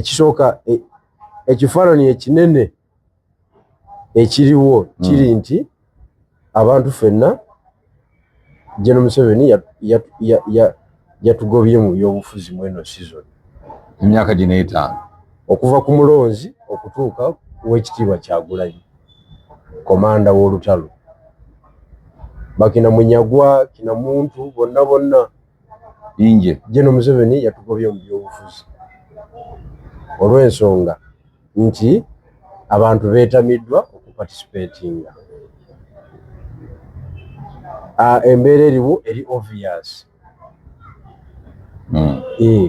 ekisooka ekifaananyi ekinene ekiriwo kiri nti abantu ffenna General Museveni yatugobye mu byobufuzi mu eno season emyaka gino 5 okuva ku mulonzi okutuuka w'ekitiibwa Kyagulanyi komanda w'olutalo bakina Munyagwa kina muntu bonna inje General Museveni yatugobye mu byobufuzi olw'ensonga nti abantu beetamiddwa okuparticipatinga. Embeera eriwo eri obvious.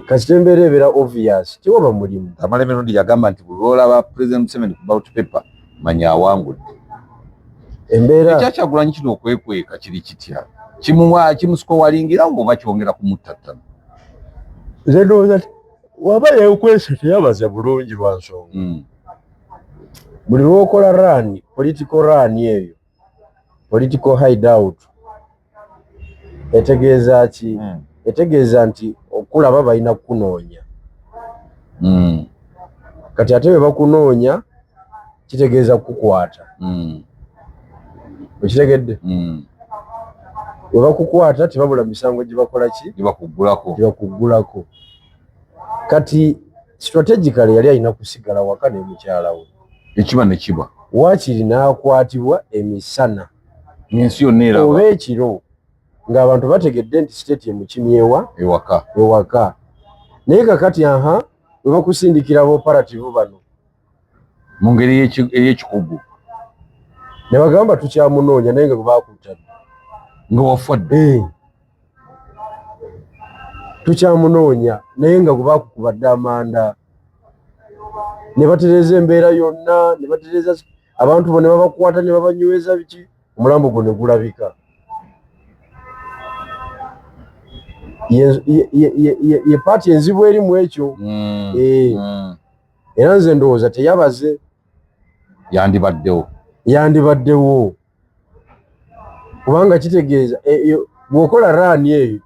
Kasita embeera ebeera obvious tiwaba mulimu. Kamala emirundi yagamba nti buli olaba President Museveni ku ballot paper manya awangudde. Embeera Kyagulanyi kino okwekweka kiri kitya kimusikowalingira oba kyongera kumuttattana. Nze ndowooza waba yeekwese teyabaza bulungi lwa nsonga. Buli lw'okola run political run eyo political hideout etegeeza ki etegeeza nti okulaba balina kukunoonya. Kati ate bwe bakunoonya kitegeeza kukukwata. Okitegedde? Bwe bakukwata tebabula misango gye bakola ki? Gye bakuggulako. Kati strategically yali alina kusigala waka ne mukyala we. Ekiba ne kiba. Waakiri n'akwatibwa emisana. Ensi yonna eraba. Oba ekiro ng'abantu bategedde nti state emukimyewa ewaka. Naye kakati bwe bakusindikira ab'operative bano mu ngeri ey'ekikugu ne bagamba tukyamunoonya naye nga gwe baakutadde nga wafadde. Tukyamunoonya naye nga gwe baakukubadde amanda ne batereeza embeera yonna ne batereeza abantu bo ne babakwata ne babanyweza biki omulambo gwo ne gulabika. Ye paati enzibu eri mu ekyo. Era nze ndowooza teyabaze yandibaddewo kubanga kitegeeza bw'okola raani eyo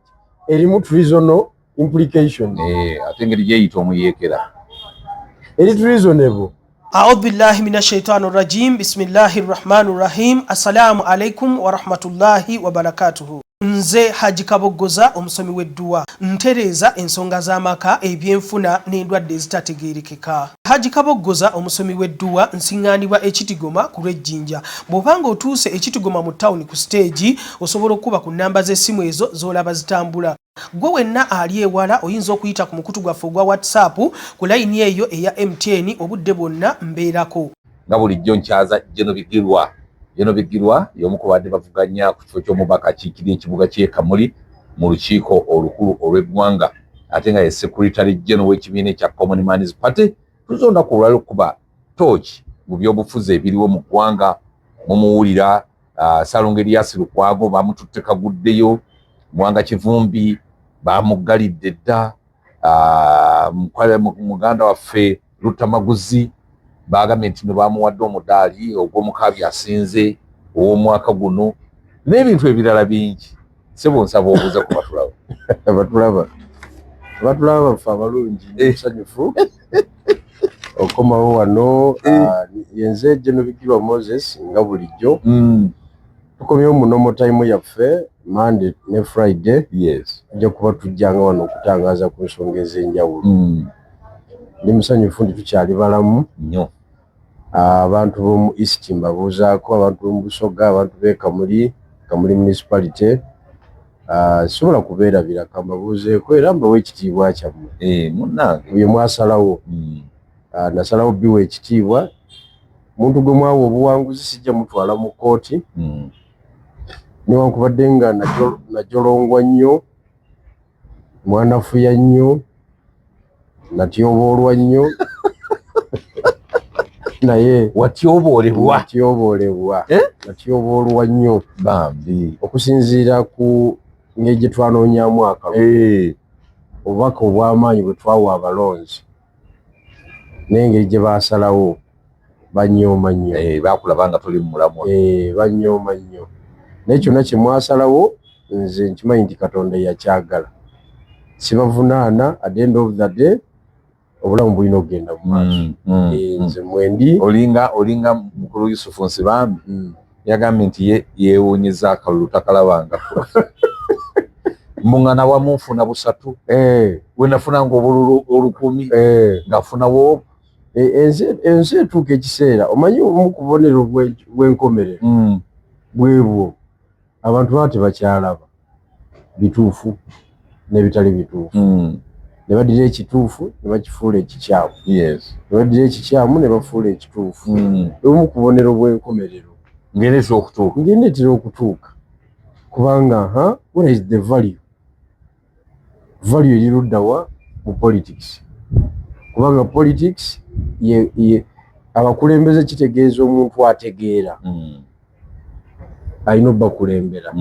erimu treasonal implication. Ate engeri gyeyita omuyeekera eri treasonable. A'udhu billahi minash shaitani rajim. Bismillahir rahmanir rahim. Assalamu alaikum wa rahmatullahi wa barakatuhu. Nze Haji Kabogoza omusomi w'edduwa ntereeza ensonga z'amaka ebyenfuna n'endwadde ezitategeerekeka. Haji Kabogoza omusomi w'edduwa nsiŋŋaanibwa Ekitigoma ku lw'Ejjinja. Bw'obanga otuuse Ekitigoma mu ttawuni ku stage osobola okuba ku nnamba z'essimu ezo z'olaba zitambula. Gwe wenna ali ewala oyinza okuyita ku mukutu gwaffe ogwa WhatsApp ku layini eyo eya MTN obudde bwonna mbeerako. Nga bulijjo nkyaza Jeno Bigirwa y'omu ku badde bavuganya ku kifo ky'omubaka akiikirira ekibuga ky'e Kamuli mu lukiiko olukulu olw'eggwanga ate nga ye Secretary General w'ekibiina ekya Common Man's Party. Tuzonda ku lwali okuba tooki mu byobufuzi ebiriwo mu ggwanga mumuwulira. Salongo Erias Lukwago bamututte kaguddeyo, Mwanga Kivumbi bamuggalidde dda, muganda waffe Lutamaguzi bagambye nti bamuwadde omudaali ogw'omukaabi asinze ow'omwaka guno n'ebintu ebirala bingi. Sebo nsaba obuuza ku batulaba baffe abalungi nsanyufu okomawo wano. Yenze General Bigirwa Moses nga bulijjo tukomyewo mu normal time yaffe Monday ne Friday. Tujja kuba tujjanga wano okutangaaza ku nsonga ez'enjawulo. Ndi musanyufu nti tukyali balamu nnyo. Abantu b'omu East mbabuuzaako, abantu b'omu Busoga, abantu b'e Kamuli municipality. Sobola kubeerabira kambabuuzeeko era mbawa ekitiibwa kyammwe. Munnange bye mwasalawo. Nasalawo biwa ekitiibwa. Muntu gwe mwawa obuwanguzi sijja mutwala mu kkooti. Newankubadde nga najolongwa nnyo, mwanafuya nnyo, natyoboolwa nnyo naye natyoboolwa nnyo bambi okusinziira ku ngeri gye twanoonyaamu akalulu obubaka obw'amaanyi bwe twawa abalonzi n'engeri gye baasalawo banyooma nnyo. Baakulaba nga toli mu mulamwa. Banyooma nnyo. Naye kyonna kye mwasalawo nze nkimanyi nti Katonda yakyagala. Sibavunaana at the end of the day obulamu bulina okugenda mu maaso. Nze mwendi olinga mukulu Yusufu Nsibambi yagambye nti yeewuunyizza akalulu takalabangako. Mungana wamunfuna busatu we nafunanga obululu 1000 ngafuna wo ensi etuuka ekiseera omanyi omu ku bubonero bw'enkomerero bwebwo abantu baba tebakyalaba bituufu n'ebitali bituufu. Ne badira ekituufu ne bakifuula ekikyamu. Ne badira ekikyamu ne bafuula ekituufu. Omu ku bubonero bw'enkomerero ng'eneetera okutuuka kubanga what is the value eri ludda wa mu politics, kubanga politics abakulembeze kitegeeza omuntu ategeera alina obbakulembera.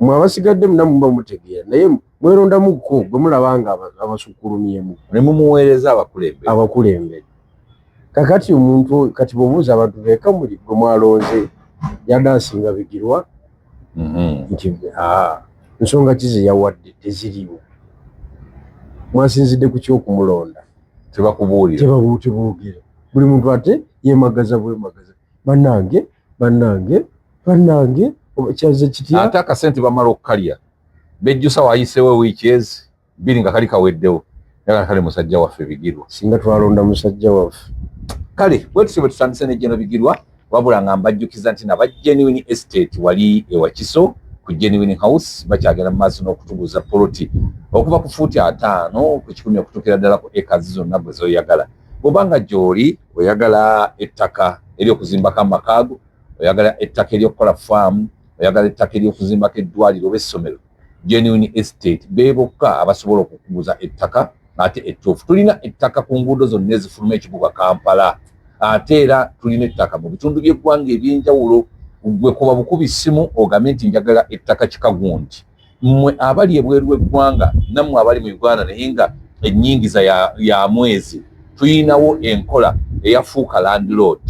Mwe abasigadde munamu muba mutegeera naye mwerondamuko gwe mulabanga abasukkulumyemu ne mumuweereza abakulembere. Kakati omuntu kati bw'obuuza abantu beeka muli gwe mwalonze yadansinga Bigirwa nti nsonga ki ze yawadde teziriwo, mwasinzidde ku ky'okumulonda tebakubuulira tebuugere. Buli muntu ate yeemagaza bwemagaza bannange kyaze kitya. Ate akasente bamala okukalya bejjusa wayiseewo wiiki ezi 2 nga kali kaweddewo yagala kale musajja waffe Bigirwa. Singa twalonda musajja waffe kale bwetusi bwe tutandise ne Jeno Bigirwa wabula nga mbajjukiza nti naba Genuine Estate wali ewakiso ku Genuine House bakyagenda mu maaso n'okutuguza poloti okuva ku fuuti 5 ku 10 okutuukira ddala ku ekazi zonna bwe zoyagala. Bw'obanga gy'oli oyagala ettaka ery'okuzimbako amakaago, oyagala ettaka ery'okukola faamu, oyagala ettaka ery'okuzimbako eddwaliro oba essomero, Genuine Estate beebokka abasobola okukuguza ettaka ate ettuufu. Tulina ettaka ku nguudo zonna ezifuluma ekibuga Kampala, ate era tulina ettaka mu bitundu by'eggwanga eby'enjawulo. Gwe kuba bukubi ssimu ogambe nti njagala ettaka Kikagundi. Mmwe abali ebweru w'eggwanga nammwe abali mu Uganda naye nga ennyingiza ya mwezi tuyinawo enkola eyafuuka landlord.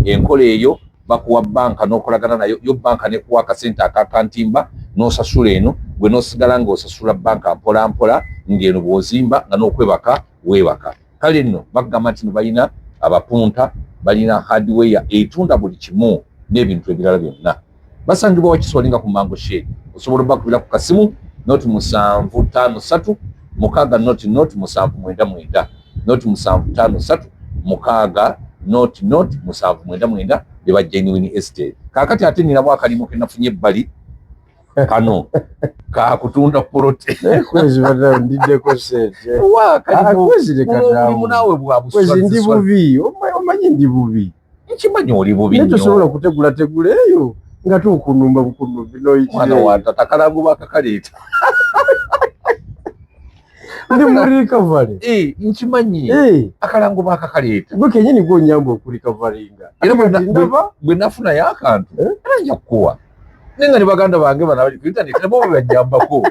Enkola eyo bakuwa banka n'okolagana nayo, yo banka nekuwa akasente akakantimba n'osasula eno gwe n'osigala ng'osasula banka mpola mpola ng'eno bw'ozimba nga n'okwebaka weebaka. Kale nno bagamba nti balina abapunta, balina hardware etunda buli kimu n'ebintu ebirala byonna. Basangibwa Wakiso walinga ku Mango Shade. Osobola bakubira ku kasimu noti 753 mukaga noti 799 noti 753 mukaga noti 799 beba Genuine Estate. Kakati ate nina bwakalimu ke nafunye ebbali kano ka kutunda porote kwezi bada ndiddeko sente kwezi lekatawo munawe bwabuswa ndi bubi omanyi ndi bubi nkimanyi oli bubi nnyo tosobola kutegula eyo nga tukunumba bukundu bino iki mwana wa tata kalangu bakakaleeta ndi muri recovery nkimanyi akalangu bakakaleeta gwe kenyini gwo nyambo okuli coveringa era bwe nafuna yakantu era nja kukuwa nenga ne baganda bange bana bali ku internet ne bo bajjambako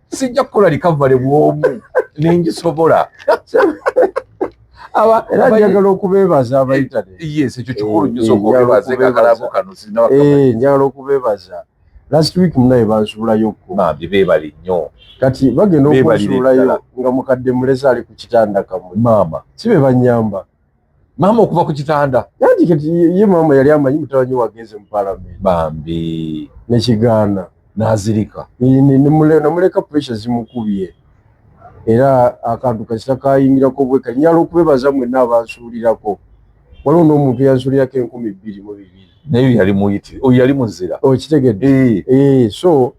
sijja kukola recovery bwomu ningisobola era njagala okubeebaza aba internet. Yes, ekyo kikulu nnyo okubeebaza akalango kano sirina njagala okubeebaza. Last week munaye bansuulayokko bambi beebali nnyo kati bagenda okunsuulayo nga mukadde mulezi ali ku kitanda kamwe maama si be bannyamba maama okuva ku kitanda yanti kati ye maama yali amanyi mutabanyi wagenze mu parliament bambi nekigaana n'azirika namuleka pressure zimukubye era akantu kasita kayingirako bweka nyala okubebaza mwenna abansuulirako waliwo n'omuntu yansuulirako 2022 naye yali muyitire oyo yali muzira okitegedde so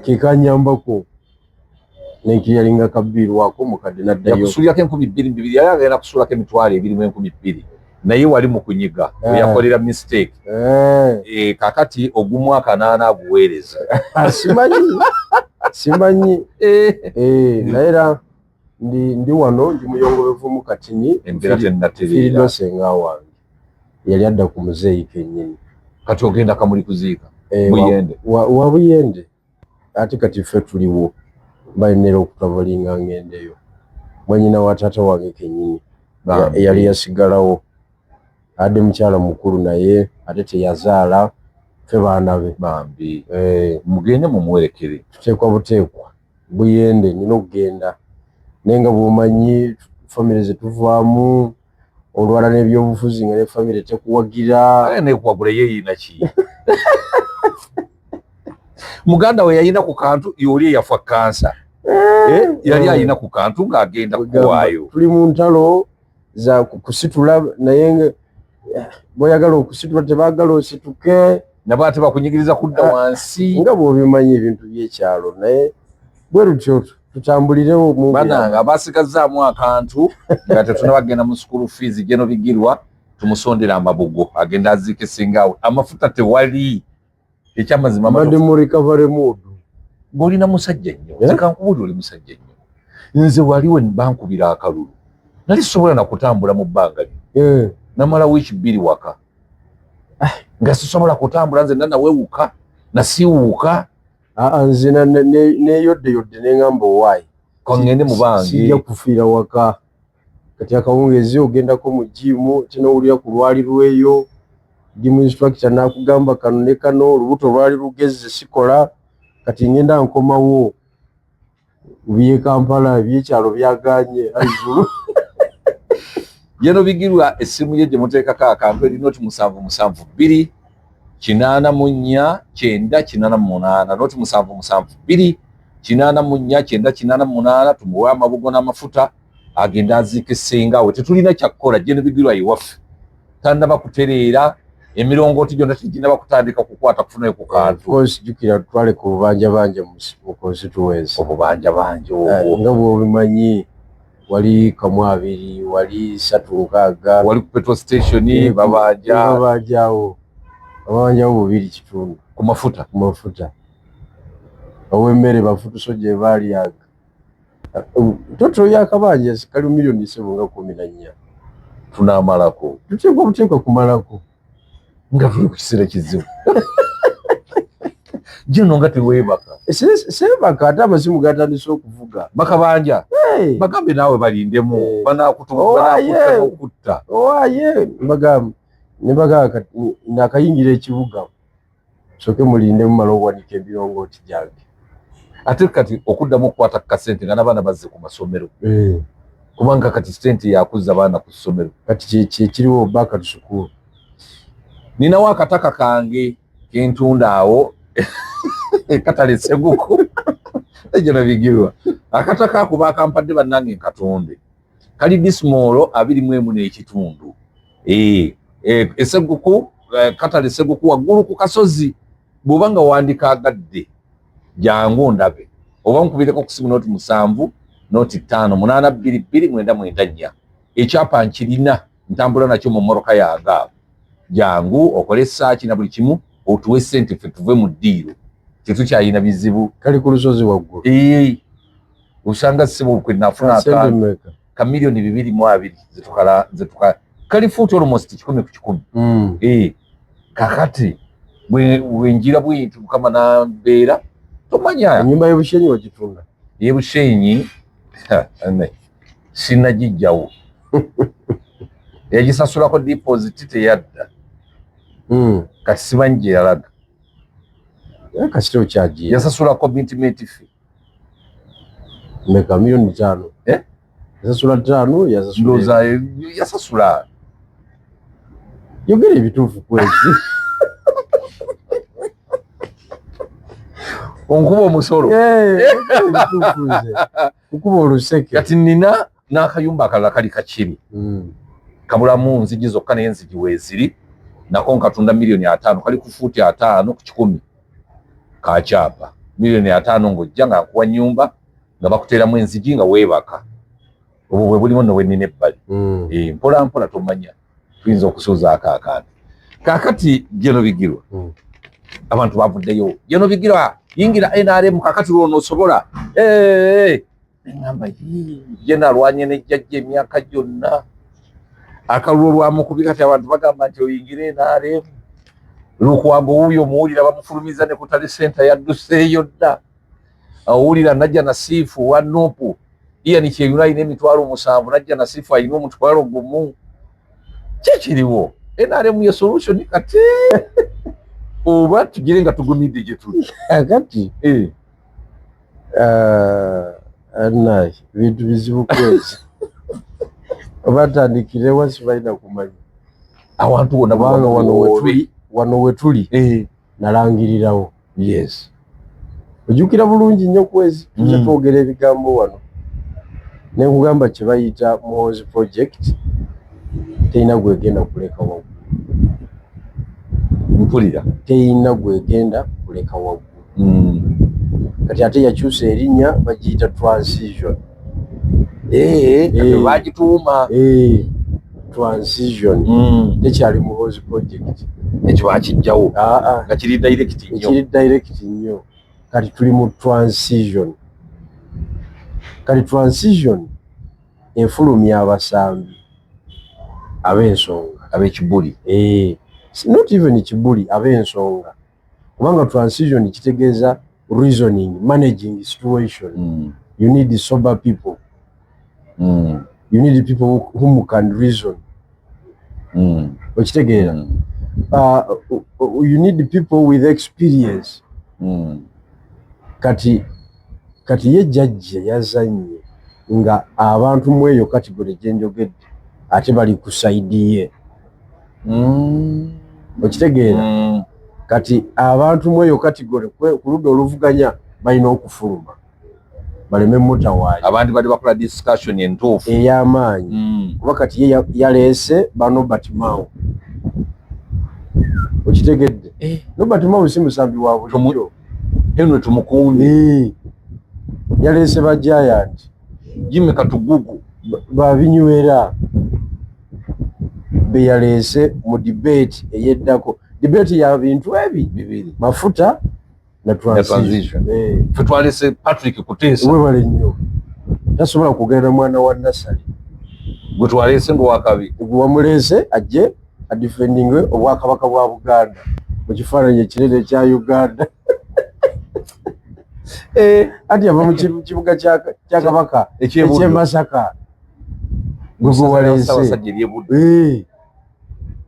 kekanyambako nenkiyalinga kabbiirwako mukadde naddayo yakusuulirako 2022 yali agenda kusuulako emitwalo 20 naye wali mu kunyiga yakolera mistake kakati ogumwaka 8 aguweereza simanyi naye era ndi wano ndi muyongobevu mu Katini embeera tennatereera senga wange yali adda ku muzeeyi kennyini kati ogenda kamuli kuziika Buyende wa Buyende ate kati ffe tuliwo balinera okutavalinga ngendeyo mwanyina wa taata wange kennyini yali yasigalawo adde mukyala mukulu naye ate teyazaala ffe baana be bambi mugende mumuwerekere tuteekwa buteekwa Buyende nina okugenda naye nga bw'omanyi family zetuvaamu olwala n'ebyobufuzi nga ne family tekuwagira nekuwagula ye yina ki muganda we yayina ku kantu yoli yafa kansa yali ayina ku kantu ng'agenda kuwaayo. Tuli mu ntalo za kusitula naye boyagala okusitula tebaagala osituke nabo ate bakunyigiriza kudda wansi nga bw'obimanyi ebintu by'ekyalo naye bwe tutyo tutambulirewo mu bananga abasigazaamu akantu nga tetunabagenda mu school fees Jeno Bigirwa tumusondera amabugo agenda aziike singaawe amafuta tewali ekyamazima abadde mu recovery mood. Ng'olina musajja nnyo zekankubuulira oli musajja nnyo nze waliwo bankubira akalulu nali sobola nakutambula mu bbanga lino namala wiiki 2 waka nga sisobola kutambula nze nanawewuka nasiwuuka nze neyoddeyodde neŋŋamba owaayi kangende mu bange sijja kufiira waka kati akawungeezi ogendako mu jimu tinowulira ku lwali lweyo jimu instructor nakugamba kano ne kano olubuto lwali lugezze sikola kati ngenda nkomawo bye Kampala ebyekyalo byaganye aizulu. Jeno Bigirwa essimu ye gye muteekako akantu erina oti 772 849 988 noti 772 849 988 tumuwe amabugo n'amafuta agenda aziike ssengawe tetulina kyakkola Jeno Bigirwa iwaffe tannaba kutereera emirongooti gyonna teginaba kutandika kukwata kufunayo ku kantu jjukira tutwale ku bubanjabanja mu constituency obubanjabanja nga bw'obimanyi wali Kamwabiri wali 36 wali ku petrol station babanjawo bubiri kitundu ku mafuta ow'emmere bafutuso gye baalyaga toto yakabanja kali milioni 714 tunaamalako tuteekwa kumalako nga tuli ku kiseera kizibu Jeno nga teweebaka seebaka ate amasimu gatandise okuvuga bakabanja bagambe naawe balindemu banakutta owaaye nebagamba nakayingira ekibuga soke mulinde mumala owanika ebirongooti gyange ate kati okuddamu okukwata kasente nga n'abaana bazze ku masomero kubanga kati sente yakuzza abaana ku ssomero kati kiriwo baka tusukulu ninawo akataka kange kentunda awo katale Seguku Jeno Bigirwa akataka ako bakampadde bannange nkatonde kali dismolo 24 n'ekitundu Seguku katale Seguku waggulu ku kasozi bw'obanga wandika agadde jangu ndabe oba nkubireko ku simu noti 7 noti 5 8 2 2 9 9 ekyapa nkirina ntambula nakyo mu mmoroka yange jangu okole search na buli kimu otuwe sente ffe tuve mu ddiiro tetukyalina bizibu kali ku lusozi waggulu usanga sibu kwe nafuna ka milioni 220 zetukala kali futi almost 10 ku 10 kakati wenjira bwintu kama na mbeera tomanya nyumba y'Ebushenyi wagitunda y'Ebushenyi sinagijjawo yagisasulako deposit teyadda kati simanyi gye yalaga kasiteo kyagiye yasasula commitment fee meka milioni 5 yasasula 5 yasasula yogera ebituufu kwezi onkuba omusolo nkuba oluseke kati nina n'akayumba akalala kali kakiri kabulamu nzigi zokka naye nzigi weeziri nako nkatunda milioni 5 kali ku fuuti 5 ku 10 kakyapa milioni 5 ng'ojja nga nkuwa nnyumba nga bakuteeramu enzigi nga weebaka obwo bwe bulimu nno wennina ebbali mpola mpola tomanya tuyinza okusuuzaako akantu kaakati Jeno Bigirwa abantu bavuddeyo Jeno Bigirwa yingira NRM kakati lwo noosobola eŋŋamba Jeno alwanye nejjajja emyaka gyonna akalulu lwamukubi kati abantu bagamba nti oyingire NRM lukwago wuyo muwulira bamufulumiza ne kutali senta yadduseeyo dda awulira najja Nasifu wa Nuupu Ian Kyeyuna ayina emitwalo 7 najja Nasifu ayina omutwalo gumu kyekiriwo NRM ye solution kati oba tugire nga tugumidde gye tuli kati bintu bizibu kwezi Batandikire wasi baina kumanya. Awantu wona banga wano wetuli nalangirirawo. Yes. Ojukira bulungi nnyo kwezi tuje twogera ebigambo wano. Ne kugamba kye bayita Muhoozi project teina gwegenda kuleka waggulu. Mpulira teina gwegenda kuleka waggulu. Kati ate yakyusa erinnya bagiyita transition. Bagituuma transition. Tekyali Muhoozi project. Ekyo bakijjawo nga kiri direct nnyo. Kati tuli mu transition. Kati transition efulumya abasambi ab'ensonga ab'ekibuli. Not even kibuli ab'ensonga. Kubanga transition kitegeeza reasoning, managing situation. You need sober people. You need people whom can reason. Okitegeera. You need people with experience. Kati ye jajje yazanye nga abantu mweyo kategori gyenjogedde ate bali ku side ye. Okitegeera. Kati abantu mweyo kategori ku ludda oluvuganya balina okufuluma baleme mutawaali. Abandi bali bakola discussion entuufu ey'amaanyi. Kuba kati ye yaleese ba Nobert Mao. Okitegedde. Nobert Mao si musambi wa bulijjo. Henry Tumukunde. Yaleese ba Giant. Jimmy Katugugu. Babinywera. Be yaleese mu debate eyeddako. Debate ya bintu ebi bibiri. Mafuta na transition. Twalese Patrick Kuteesa. Wewe wale nnyo. Tasobola kugenda mwana wa Nasali. Gwe twalese ndo wakabi. Wamulese ajje adifending obwakabaka bwa Buganda. Mu kifaananyi ekirere kya Uganda. Ati ava mu kibuga kya Kabaka eky'e Masaka. Gugu walese.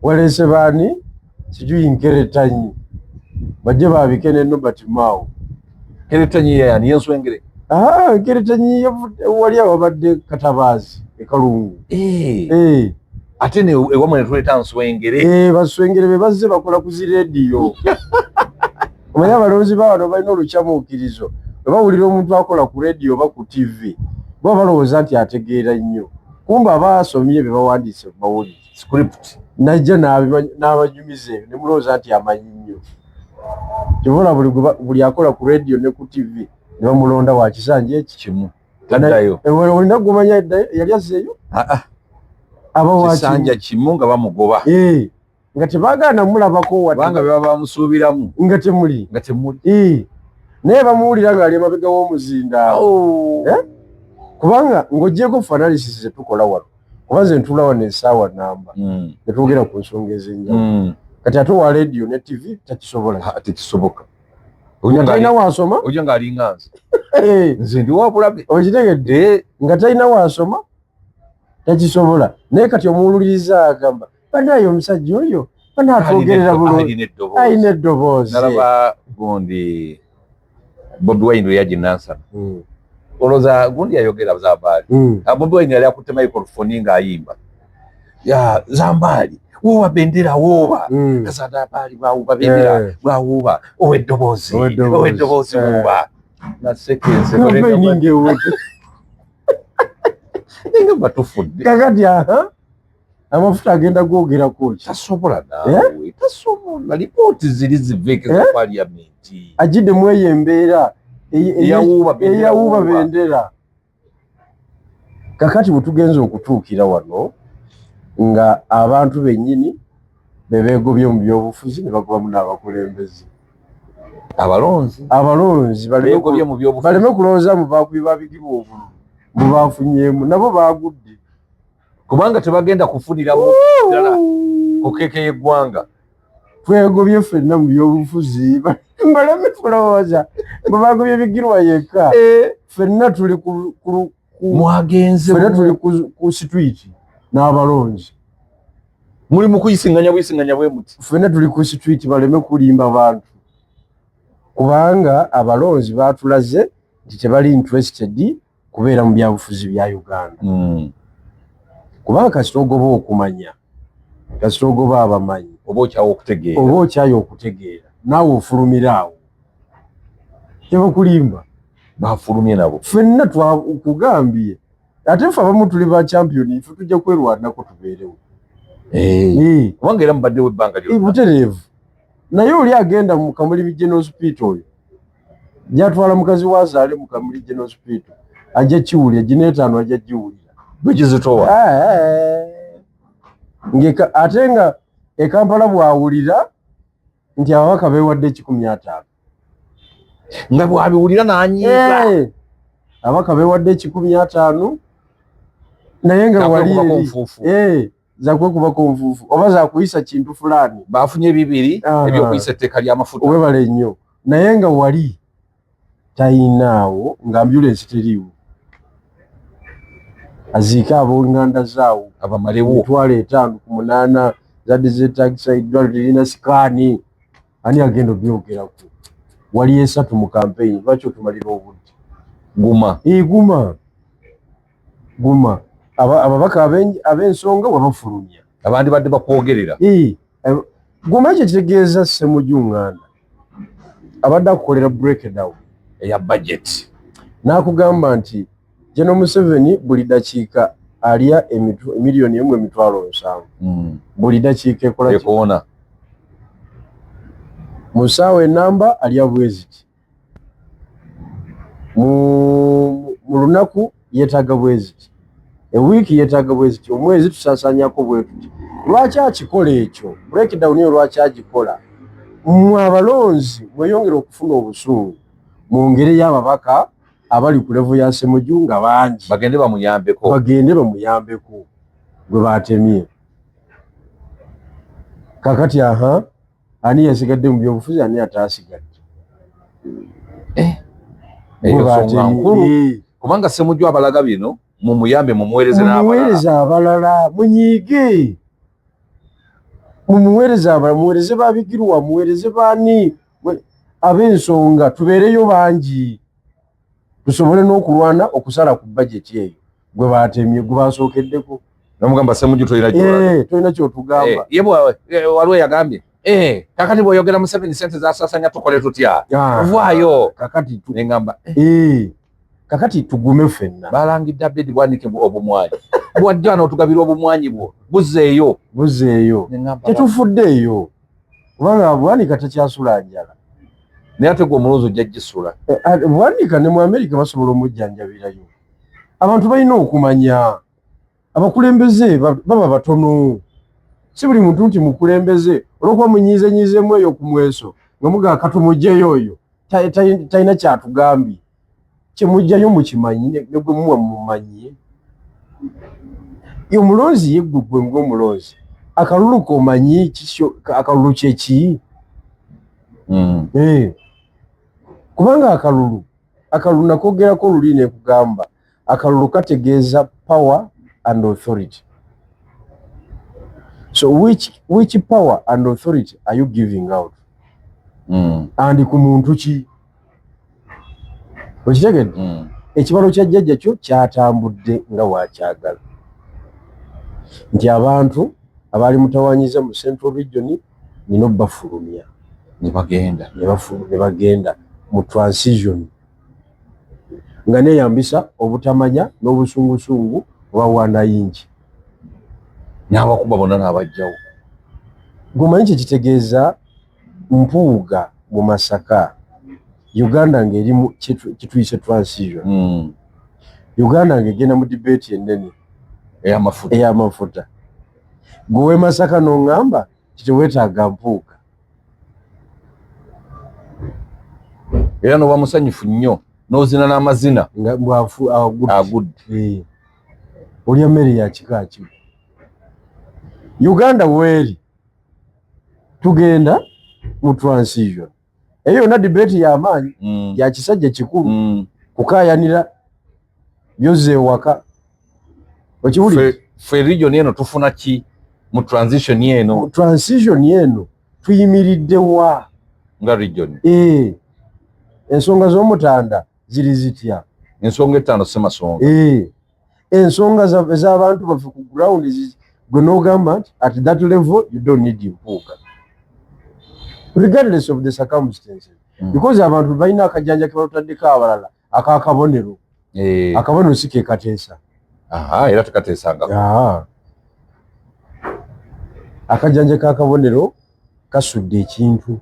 Walese baani sijui Nkeretanyi. Bajje babikene Nobert Mao. Nkeretanyi yani Enswengere. Nkeretanyi wali abadde Katabazi ekalungu. Ate ne ewamwe tuleta Nswengere. Baswengere be bazze bakola ku zi radio. Omanya abalonzi baano balina olukyamuukirizo. Bwe bawulira omuntu akola ku radio oba ku TV bo balowooza nti ategeera nnyo. Kumba abaasomye be bawandiise bawulire script najja n'abanyumize ne mulowooza nti amanyi nnyo. Kyobola buli akola ku radio ne ku TV ne bamulonda wa kisanja eki kimu. Taddayo. Olina gumanya yali azzeeyo? Kisanja kimu nga bamugoba. Nga tebaagaana mulabako wadde. Kubanga beba bamusuubiramu. Nga temuli. Naye bamuwulira ng'ali emabega w'omuzinda. Kubanga ng'oggyeko analysis zetukola wano. Kuba nze ntuula wano essaawa namba. Ne twogera ku nsonga ez'enjawulo. Kati ate wa radio ne TV takisobola. Tekisoboka. Talina wasoma? Ojja ng'alinga nze. Nze ndi wabulabe. Okitegedde nga talina wasoma takisobola. Naye kati omuwuliriza agamba banaye omusajja oyo banatwogerera bulungi. Alina eddoboozi. Nalaba gundi Bobi Wine yaji Nansana. Oloza gundi yayogera Zambali. Bobi Wine yali akutte microphone ng'ayimba. Ya Zambali wowa bendera wowa. Kasada bali bawuba bendera bawuba. Owe eddoboozi wowa. Nasekense ninga batufudde. Kakati amafuta agenda gwogera koki. Tasobola naawe. Tasobola. Lipooti ziri ziveeke za parliamenti. Ajidde mweyo embeera eyawuuba bendera. Kakati bwe tugenza okutuukira wano nga abantu bennyini be beegobye mu byobufuzi ne bagobamu n'abakulembeze. Abalonzi baleme kulowooza mu baakubi babigibwa obululu mu bafunyeemu nabo baagudde. Kubanga tebagenda kufuniramu ddala kukeeka y'eggwanga. Twegobye ffenna mu byobufuzi baleme kulowooza mu baagobye bigirwa yekka. Ffenna tuli mwagenze ffenna tuli ku street n'abalonzi. Muli mu kuyisinganya bwe muti. Ffenna tuli ku street baleme kulimba bantu. Kubanga abalonzi baatulaze nti tebali interested kubeera mu byabufuzi bya Uganda. kubanga kasita ogoba okumanya kasita ogoba abamanyi oba okyayo okutegeera naawe ofulumira awo tebakulimba bafulumye nabo ffenna twakugambye ate ffe abamu tuli ba champion ffe tujja kwerwanako tubeerewo kubanga era mubaddewo ebbanga butereevu naye oli agenda mu Kamuli General Hospital oyo gyatwala mukazi wazaale mu Kamuli General Hospital ajja kiwulira gineetaano ajja giwulira bwekizitowa ate nga e Kampala bwawulira nti ababaka beewadde 15 nga bwabiwulira nanyiiga ababaka beewadde 15 naye nga wali zakwekubako nfuufu oba zakuyisa kintu fulani bafunye 2 ebyokuyisa etteeka ly'amafuta webale nnyo naye nga wali tayinaawo nga ambulensi teriiwo aziike aboŋŋanda zaawo abamalewo 5 ku 8 zadde zetagisa eddwaliro terina sikaani ani agenda obyogerako wali 3 mu kampeyini lwaki otumalira obudde guma ababaka ab'ensonga wabafulumya abandi badde bakwogerera guma ekyo kitegeeza Ssemujju Nganda abadde akukolera breakdown eya budget n'akugamba nti General Museveni buli dakiika alya $1,700,000 buli dakiika ekola mu ssaawa enamba alya bweziti mu lunaku yeetaaga bweziti ewiiki yeetaaga bweziti omwezi tusaasaanyako bwe tuti lwaki akikola ekyo breakdown eyo lwaki agikola mmwe abalonzi mweyongera okufuna obusungu mu ngeri y'ababaka abali ku level ya Ssemujju nga bangi bagende bamuyambeko gwe baatemye kakati ani yasigadde mu byobufuzi ani ataasigadde ensonga nkulu kubanga Ssemujju abalaga bino mumuyambe mumuweereze abalala munyiige mumuweereze babigirwa muweereze baani ab'ensonga tubeereyo bangi tusobole n'okulwana okusala ku bajeti eyo gwe baatemye gwe basookeddeko namugamba Ssemujju tolina kyotugamba waliwo yagambye kakati bw'oyogera Museveni sente zasasanya tukole tutya vaayo kakati nengamba kakati tugume ffenna balangidde Abedi bwanike obumwanyi bwadde n'otugabira obumwanyi bwo buzzeeyo tetufuddeeyo kubanga bwanika takyasula njala naye ate gwe omulunzi ojja gisula bwanika ne mu Amerika basobola omujjanjabirayo abantu balina okumanya abakulembeze baba batono si buli muntu nti mukulembeze olwokuba munyiizenyiizemu eyo ku mweso nga mugaa katumugjeyo oyo talina kyatugambye kyemujjayo mukimanyi ne gwe muwa mumanyi omulonzi yeggwe ng'omulonzi akalulu komanyi akalulu kyeki kubanga akalulu nakogerako oluli nekugamba akalulu kategeeza power and authority. So which power and authority are you giving out? And ku muntu ki okitegedde ekibalo kya jjajja kyo kyatambudde nga wakyagala nti abantu abaali mutawanyiza mu Central Region nino bafulumya ne bagenda mu transition nga neyambisa obutamanya n'obusungusungu bwa wanayingi n'abakuba bonna n'abajjawo. Gumanyi kye kitegeeza mpuuga mu Masaka Uganda ng'eri mu kituyise transition. Uganda ng'egenda mu debate ennene ey'amafuta. Gwe Masaka n'oŋŋamba kiteweetaaga mpuuga. Era n'oba musanyufu nnyo n'ozina n'amazina agudde. Olya mmere ya kika ki? Uganda weeri tugenda mu transition. Eyo yonna debate y'amaanyi ya kisajja kikulu kukaayanira byozze ewaka. Okiwulira? Ffe region eno tufuna ki mu transition eno? Mu transition eno tuyimiridde wa nga region? Ensonga z'omutanda ziri zitya? Ensonga etaano Ssemasonga. ensonga z'abantu baffe ku ground gwe n'ogamba nti at that level you don't need mpuuga regardless of the circumstances because abantu balina akajanja ke balutaddeko abalala akakabonero akabonero si ke kateesa era tukateesanga akajanja k'akabonero kasudde ekintu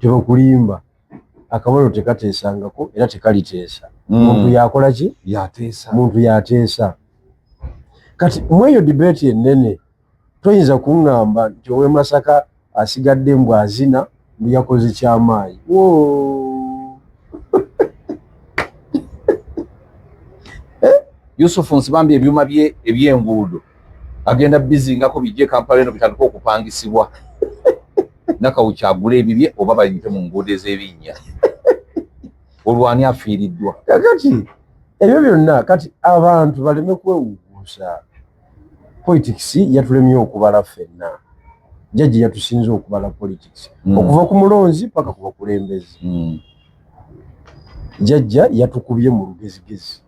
tebakulimba akabonero tekateesangako era tekaliteesa muntu yakola ki muntu yateesa kati mweyo debate ennene toyinza kuŋŋamba nti owe Masaka asigadde mbw azina mbu yakoze kyamaanyi Yusufu Nsibambi ebyuma bye eby'enguudo agenda bizingako bijje Kampala eno bitandika okupangisibwa nakawuki agula ebibye oba bayite mu nguudo ez'ebinnya olwani afiiriddwa kakati ebyo byonna kati abantu baleme kwewuguusa politics yatulemye okubala ffenna jjajja yatusinze okubala politics okuva ku mulonzi paka ku bakulembezi jjajja yatukubye mu lugezigezi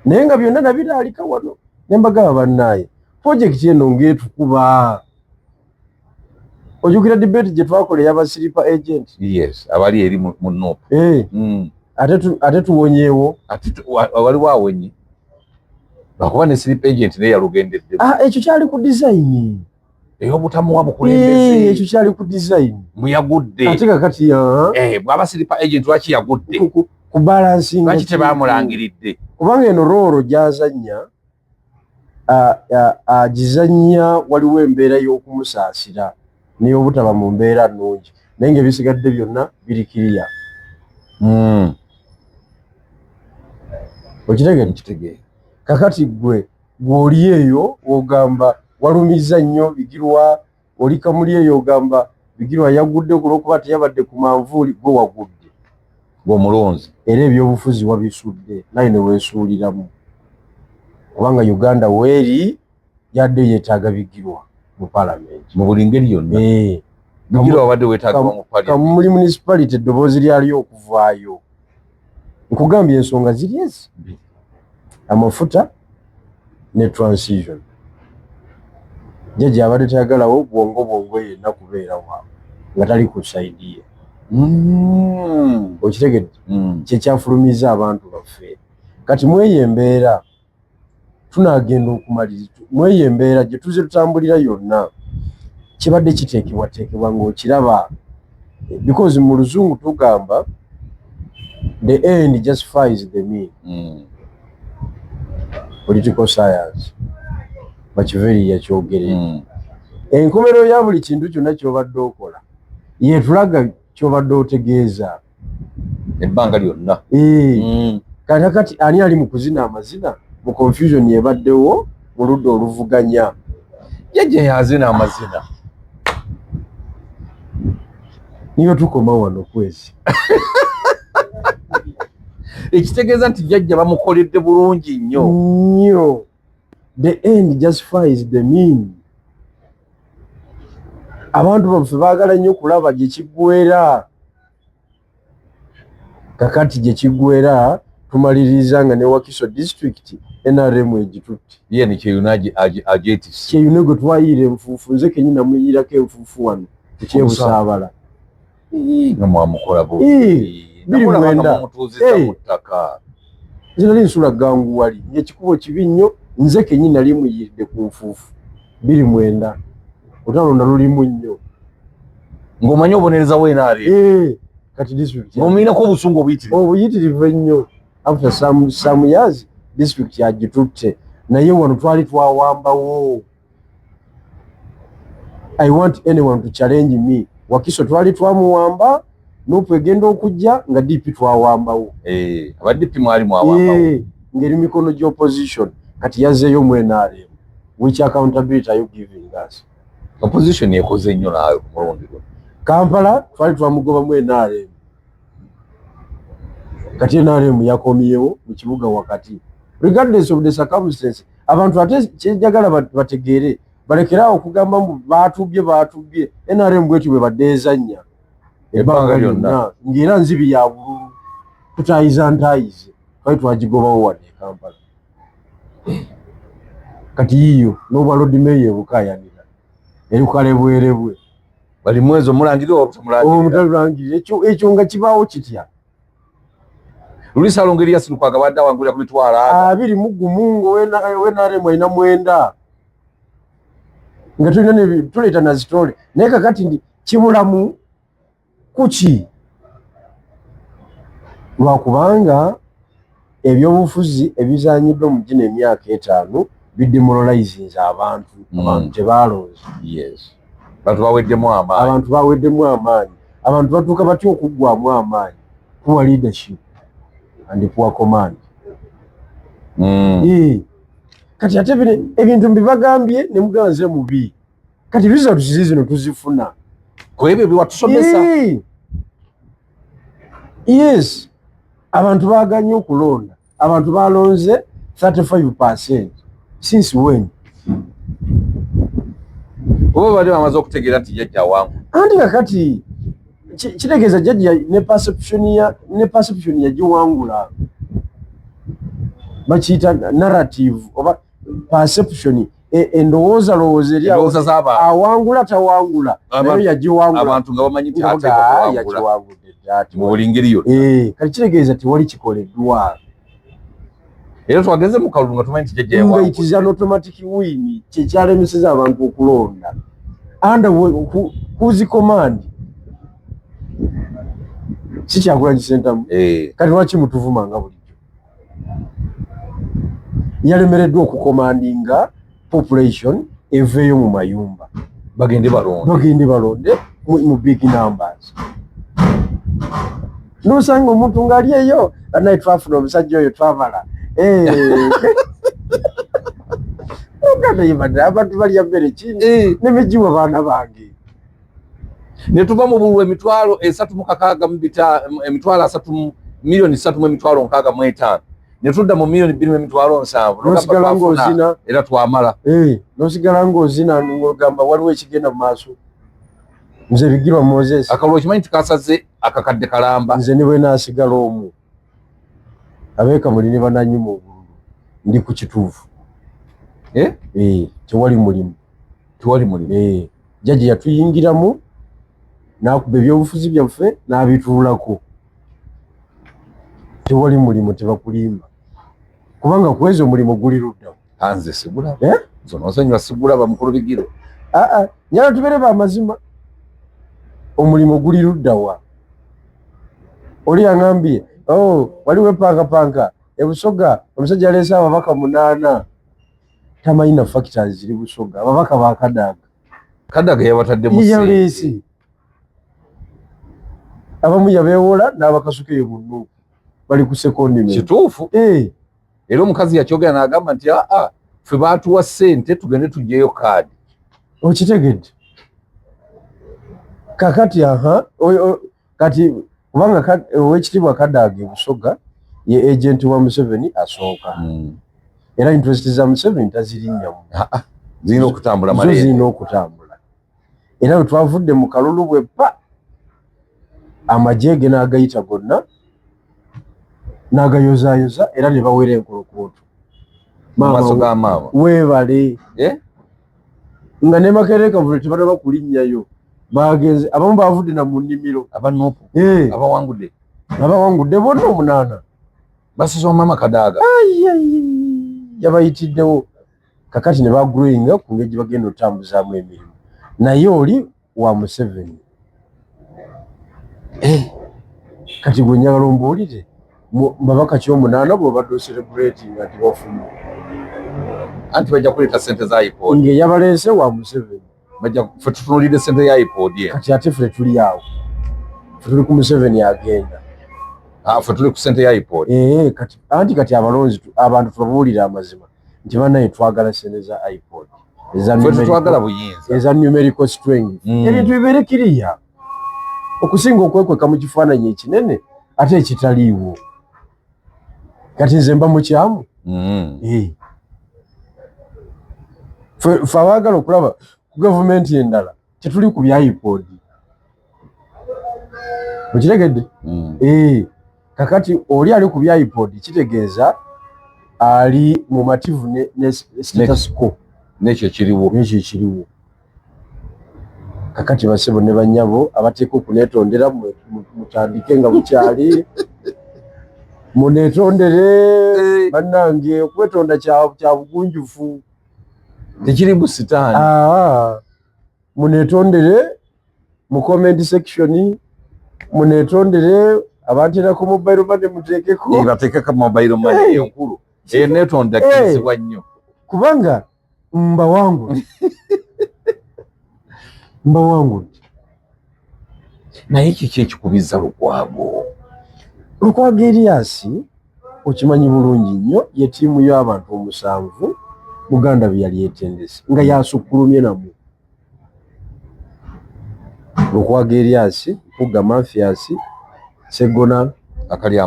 naye nga byonna nabiraalika wano ne mbagamba bannaaye projekiti eno ng'etukuba ojjukira debate gye twakola ey'abasiripa agent abali eri mu nopa ate tuwonyeewo waliwo awenye bakuba ne slip agent naye yalugendedde ekyo kyali ku design ey'obutamuwa bukulembeze ekyo kyali ku design muyagudde ate kakati bw'aba slip agent lwaki yagudde ku balancing lwaki tebamulangiridde kubanga eno rooro gy'azannya agizannya waliwo embeera y'okumusaasira n'ey'obutaba mu mbeera nnungi naye ng'ebisigadde byonna birikiriya okitegeera kakati gwe oli eyo ogamba walumiza nnyo Bigirwa oli kamuli eyo ogamba Bigirwa yagudde olw'okuba teyabadde ku manvuuli gwe wagudde gw'omulonzi era ebyobufuzi wabisudde naye ne weesuuliramu kubanga Uganda weeri yadde yeetaaga Bigirwa mu palamenti mu buli ngeri yonna Bigirwa wabadde weetaagibwa mu palamenti kamuli municipality eddoboozi lyali okuvaayo nkugambye ensonga ziri ezi amafuta ne transition jjajja abadde tayagalawo bwongo yenna kubeerawo nga tali ku saidi ye okitegedde kyekyafulumiza abantu baffe kati mweyo embeera tunagenda okumaliriza mweyo embeera gye tuze tutambulira yonna kibadde kiteekebwateekebwa ng'okiraba because mu luzungu tugamba the end justifies the mean political science bakiveri yakyogere enkomero ya buli kintu kyonna kyobadde okola yetulaga kyobadde otegeeza ebbanga lyonna kati ani ali mu kuzina amazina mu confusion yebaddewo mu ludda oluvuganya jjajja yazina amazina niyo tukoma wano kwezi ekitegeeza nti jjajja bamukoledde bulungi nnyo the end justifies the mean abantu baffe baagala nnyo kulaba gye kiggwera kakati gye kiggwera tumaliriza nga ne Wakiso district NRM egitutte ye kyeyuna ajetisi kyeyune gwe twayiira enfuufu nze kenyini namuyirako enfuufu wano ekyebusaabala nga mwamukola biri mwenda nze nali nsula ganguwali ng'ekikubo kibi nnyo nze kenyini nali muyiridde ku nfuufu 2 otalonda lulimu nnyo ng'omanyi obonereza wenaare kati district ng'omulinako obusungu obuyitirivu ennyo after some years district yagitutte naye wano twali twawambawo I want anyone to challenge me Wakiso twali twamuwamba nupu egenda okujja nga DP twawambawo aba DP mwali mwawambawo ngeri mikono gy'opposition kati yazzeeyo mu NRM which accountability are you giving us opposition ekoze nnyo naawe ku mulundi guno Kampala twali twamugoba mu NRM kati NRM yakomyewo mu kibuga wakati regardless of the circumstances abantu ate kyejagala bategeere balekerawo okugamba mbu baatubbye NRM bweti bwe baddeezannya ebbanga lyonna ng'era nzibi ya bululu tutayiza ntayize twali twagigobawo wadde e Kampala kati yiyo n'obwa Lord Mayor ebukayanira erukalebwerebwe bali mwezo mulangirira omutalangirira ekyo nga kibaawo kitya Lulisa Longeri yasilukwaga badde awangulira ku mitwalo 21 ng'owenaremu alina 9 nga tulina tuleeta na zitole naye kakati ndi kibulamu kuki lwakubanga ebyobufuzi ebizanyiddwa mu gino emyaka 5 bidemoralizinze abantu tebalonze abantu baweddemu amaanyi abantu batuuka batya okuggwamu amaanyi poor leadership and poor command kati ate ebintu mbibagambye ne muganze mubi kati result zino tuzifuna kwebyo biwatusomesa yes abantu baganye okulonda abantu balonze 35% since when oba bali bamaze okutegeera nti jjajja wangu anti kakati kitegeeza jjajja ne perception yagiwangula bakiyita narrative oba perception endowooza lowooza eri awangula tawangula nayo yagiwangula abantu nga bamanyi nti yagiwangudde mu buli ngeri yonna kati kitegeeza tewali kikoleddwa era twageze mu kalulu nga tumanyi nti jjajja yawangula it is an automatic win kyekyalemeseza abantu okulonda under whose command si Kyagulanyi Ssentamu kati lwaki mutuvuma nga bulijjo yalemereddwa okukomandinga population eveeyo mu mayumba bagende balonde mu big numbers nosanga omuntu ng'ali eyo naye twafuna omusajja oyo twamala okatayibadde abantu balya mmere kindi nebegiwa baana bange ne tuva mu bululu emitwalo 3.6 emitwalo 3,365,000 ne tudda mu 2,700,000 nosigala ng'ozina era twamala nosigala ng'ozina ng'ogamba waliwo ekigenda mu maaso nze Bigirwa Moses akalulu okimanyi nti kasaze akakadde kalamba nze ne bwe naasigala omu abeekamuli ne bananyuma obululu ndi ku kituufu tewali mulimu jjajja yatuyingiramu n'akuba ebyobufuzi byaffe n'abituulako tewali mulimu tebakulimba kubanga kwezi omulimu guli luddawo anze sigulaba zonosonyiwa sigulaba mukulu Bigiro nyala tubere bamazima omulimu guli luddawa oli yaŋambye waliwo epankapanka ebusoga omusajja aleese ababaka 8 tamanyi na factors ziri Busoga ababaka ba Kadaga yabatadde mu yaleese abamu yabeewola n'abakasukeyo munno bali ku sekondi kituufu era omukazi yakyogera n'agamba nti ffe baatuwa ssente tugende tuggyeyo kaadi okitegedde kakati kati kubanga owekitiibwa Kadaga Busoga ye agent wa Museveni asooka era interest za Museveni tazirinnyamu zirina okutambula era bwe twavudde mu kalulu bwe amajege n'agayita gonna n'agayozaayoza era ne bawera enkolokooto maama weebale nga ne Makerere Kavule tebanaba kulinnyayo bagenze abamu bavudde na mu nnimiro abanopo abawangudde bonna 8 basiza Mama Kadaga yabayitiddewo kakati ne bagrowinga ku ngeri bagenda otambuzaamu emirimu naye oli wa Museveni kati gwe njagala ombuulire babaka 8 bw'obadde celebrating nti bafumye anti bajja kuleeta ssente za iPod ng'eyabaleese wa Museveni ffe tutunulidde ssente ya iPod kati ate ffe tuli awo ffe tuli ku Museveni agenda ffe tuli ku ssente ya iPod kati abalonzi abantu tubabuulira amazima nti bannaye twagala ssente za iPod twagala buyinza eza numerical strength ebintu bibeere kiriya okusinga okwekweka mu kifaananyi ekinene ate ekitaliiwo kati nze mba mukyamu ffe abaagala okulaba ku gavumenti endala tetuli ku bya iPod okitegedde kakati oli ali ku bya iPod kitegeeza ali mu mativu ne status quo nekyo kiriwo kakati basebo ne banyabo abateeka okuneetondera mutandike nga bukyali muneetondere bannange okwetonda kya bugunjufu tekiri mu sitaani muneetondere mu comment section muneetondere abateerako mobile money muteekeko bateekeko mobile money enkulu neetonda kirizibwa nnyo kubanga mbawangu naye kiki ekikubiza Lukwago Erias okimanyi bulungi nnyo ye ttiimu y'abantu 7 Buganda bye yali etendese nga yasukkulumye namu Lukwago Erias Mpuga Mathias Segona akali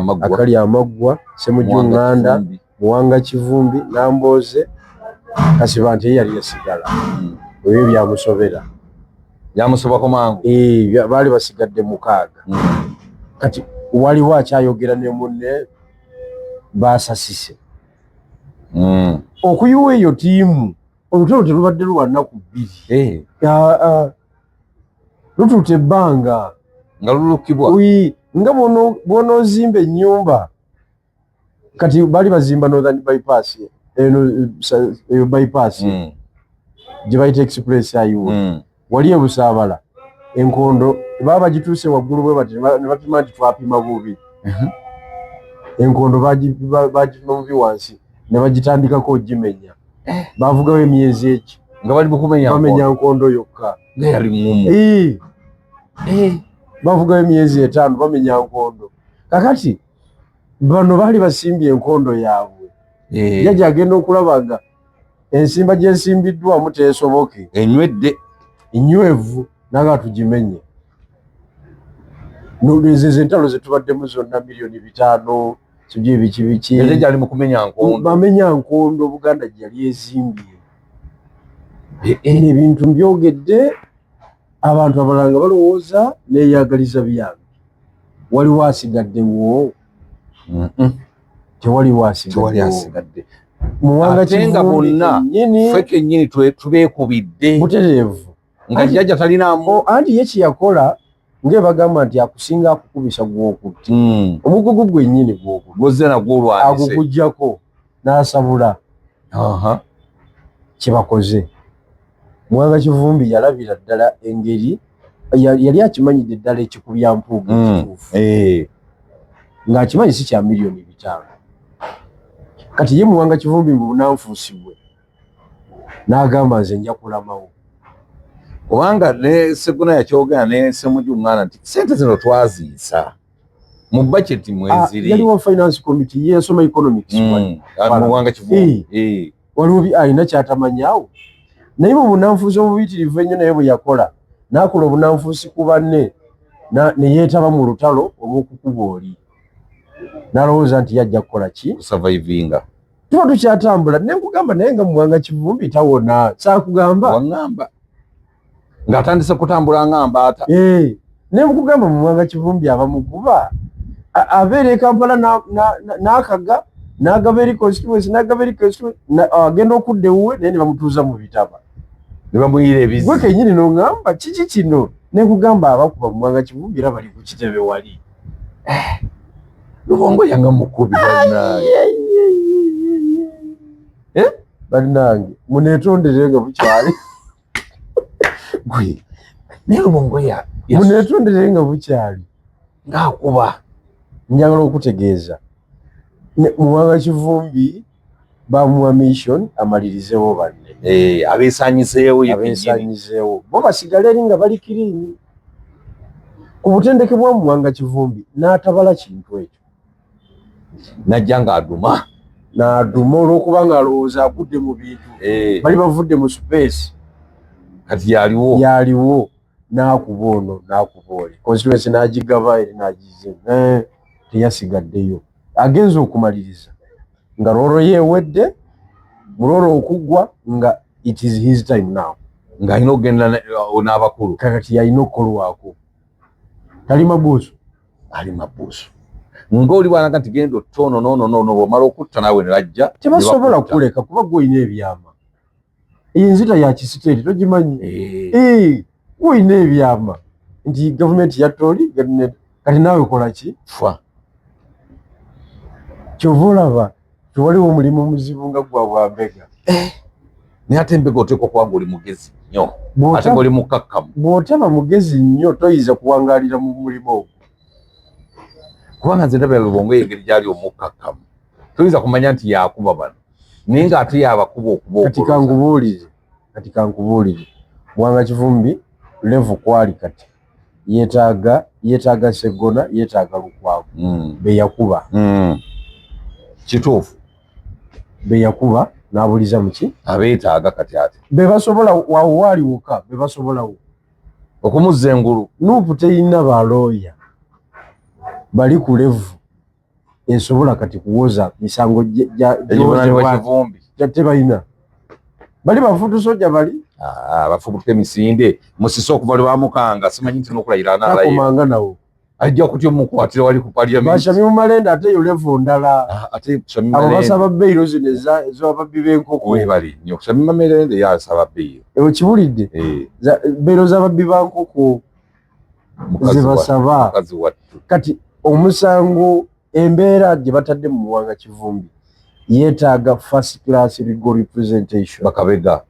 amaggwa Semujunganda Muwanga Kivumbi Namboze Kasiba nti yali yasigala ebyo byamusobera yamusobako mangu baali basigadde 6 kati waliwo akyayogera ne munne baasasise okuyiwa eyo ttiimu olutalo terubadde luwannaku 2 lutuuta ebbanga nga lulukibwa nga bw'onoozimba ennyumba kati baali bazimba Northern bypass eyo bypass gye bayita express highway wali ebusaabala enkondo baba bagituuse waggulu bwe bati ne bapima nti twapima bubi enkondo bagipima bubi wansi ne bagitandikako ogimenya bavugawo emyezi eki nga bali bamenya nkondo yokka yali mumu bavugawo emyezi 5 bamenya nkondo kakati bano baali basimbye enkondo yaabwe jajja agenda okulaba nga ensimba gyensimbiddwamu teesoboke enywedde inywevu naga tujimenye noleze entalo zetubaddemu zonna milioni 5 sibye biki ndeja ali mu kumenya nkondo bamenya nkondo Buganda gyali ezimbye ebintu mbyogedde abantu abalanga balowooza neeyagaliza byange waliwo asigaddewo tewaliwo asigadde Muwanga Kivumbi bonna feke nnyini tubeekubidde butereevu nga jjajja talinamu anti ye kiyakola ng'ebagamba nti akusinga akukubisa gw'okutte omugugu gwennyini gozze nagwo olwanise agugujjako n'asabula kyebakoze Muwanga Kivumbi yalabira ddala engeri yali akimanyidde ddala ekikubya Mpuuga ekituufu ng'akimanyi si kya milioni 5 kati ye Muwanga Kivumbi mu bunanfuusibwe n'agamba nze nja kulamawo kubanga ne Segona yakyogera ne Semujunganda nti sente zino twaziisa mu budget mweziri yaliwo finance committee yensoma economics Muwanga Kivumbi waliwo alina kyatamanyawo naye mu bunanfuusi obuyitirivu ennyo naye bwe yakola n'akola obunanfuusi ku banne ne yeetaba mu lutalo olw'okukuba oli n'alowooza nti yajja kukola ki survivinga tuba tukyatambula ne nkugamba naye nga Muwanga Kivumbi tawona saakugamba waŋŋamba ng'atandise kutambula ng'ambaata ne nkugamba Muwanga Kivumbi abamukuba abeera e Kampala n'akaga n'agaba eri constituency agenda okudda ewuwe naye ne bamutuuza mu bitaba ne bamuyira ebizi gwe kennyini n'oŋŋamba kiki kino ne nkugamba abakuba Muwanga Kivumbi era bali ku kitebe wali Lubongo yanga mukubi bannange muneetondere nga bukyali gwe naye Lubongo muneetondere nga bukyali ng'akuba njagala okutegeeza Muwanga Kivumbi bamuwa mission amalirizeewo banne abeesanyizeewo bo basigale eri nga bali kiriini ku butendeke bwa Muwanga Kivumbi n'atabala kintu ekyo najja ng'aduma olw'okuba ng'alowooza agudde mu bintu bali bavudde mu space kati yaliwo n'akuba ono n'akuba oli constituency n'agigaba eri n'agizima teyasigaddeyo agenza okumaliriza nga Rooro yeewedde Murooro okuggwa nga it is his time now ng'alina okugenda n'abakulu kakati yalina okukolwako tali mabuusu ali mabuusu ng'oli bwanaga nti genda ottono no bw'omala okutta naawe ne lajja tebasobola kuleka kuba gw'olina ebyama enzita ya kisiteeti togimanyi gw'olina ebyama nti gavumenti yattoli kati naawe kola ki fa kyova olaba tewaliwo omulimu muzibu nga gwa bwambega naye ate embega oteekwa kuba ng'oli mugezi nnyo ate ng'oli mukkakkamu bw'otaba mugezi nnyo toyinza kuwangaalira mu mulimu ogwo kubanga nze ndabira Lubongo engeri gyali omukkakkamu toyinza kumanya nti yakuba bano naye ng'ate yabakuba okuba kati kankubuulire Mwanga Kivumbi levu kwali kati yeetaaga Sseggona yeetaaga Lukwago be yakuba kituufu be yakuba n'abuliza muki abeetaaga kati ate be basobola wawo waliwoka be basobolawo okumuzza engulu Nuupu teyina balooya bali ku levu esobola kati kuwoza misango egivunaanibwa Kivumbi tebalina bali bafutusojja bali bafubutuka emisinde musise okuva lwe bamukanga simanyi nti n'okulayira anaalayeakomanga nawo ajja kutya omukwatira wali ku paliamenti bashami mu malenda ate yo levu ndala ate abo basaba bbeiro zino ez'ababbi b'enkoko webali nnyo kusami mamerende yasaba bbeiro okibulidde bbeiro z'ababbi ba nkoko zebasaba mukazi wattu kati omusango embeera gye batadde mu Mwanga Kivumbi yeetaaga first class legal representation bakabega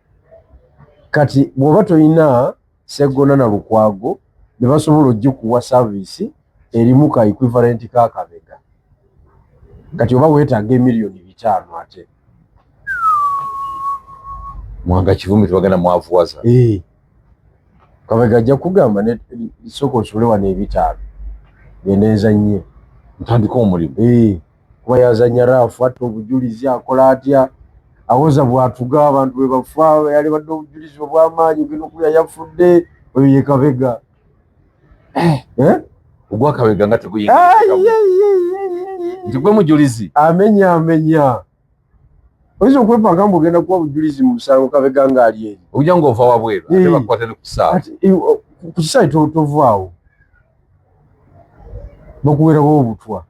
kati bw'oba toyina Sseggona na Lukwago ne basobola ogikuwa service erimu ka equivalent ka Kabega kati oba weetaaga emiliyoni 5 ate Mwanga Kivumbi tebagenda mwavuwaza Kabega ajja kugamba ne soko osule wano 5 geneza nnyo ntandika omulimu kuba yazanya raafu atta obujulizi akola atya awoza bwatuga abantu bwe bafa yali badde obujulizi obw'amaanyi gino kulya yafudde oyo ye Kabega ogwa Kabega nga teguyinga nti gwe mujulizi amenya oyinza okwepanga mbu ogenda kuba bujulizi mu musango Kabega ng'ali eri ojja ng'ova wabweru ate bakukwate ne ku kisaawe ku kisaawe tovaawo bakuwerawo obutwa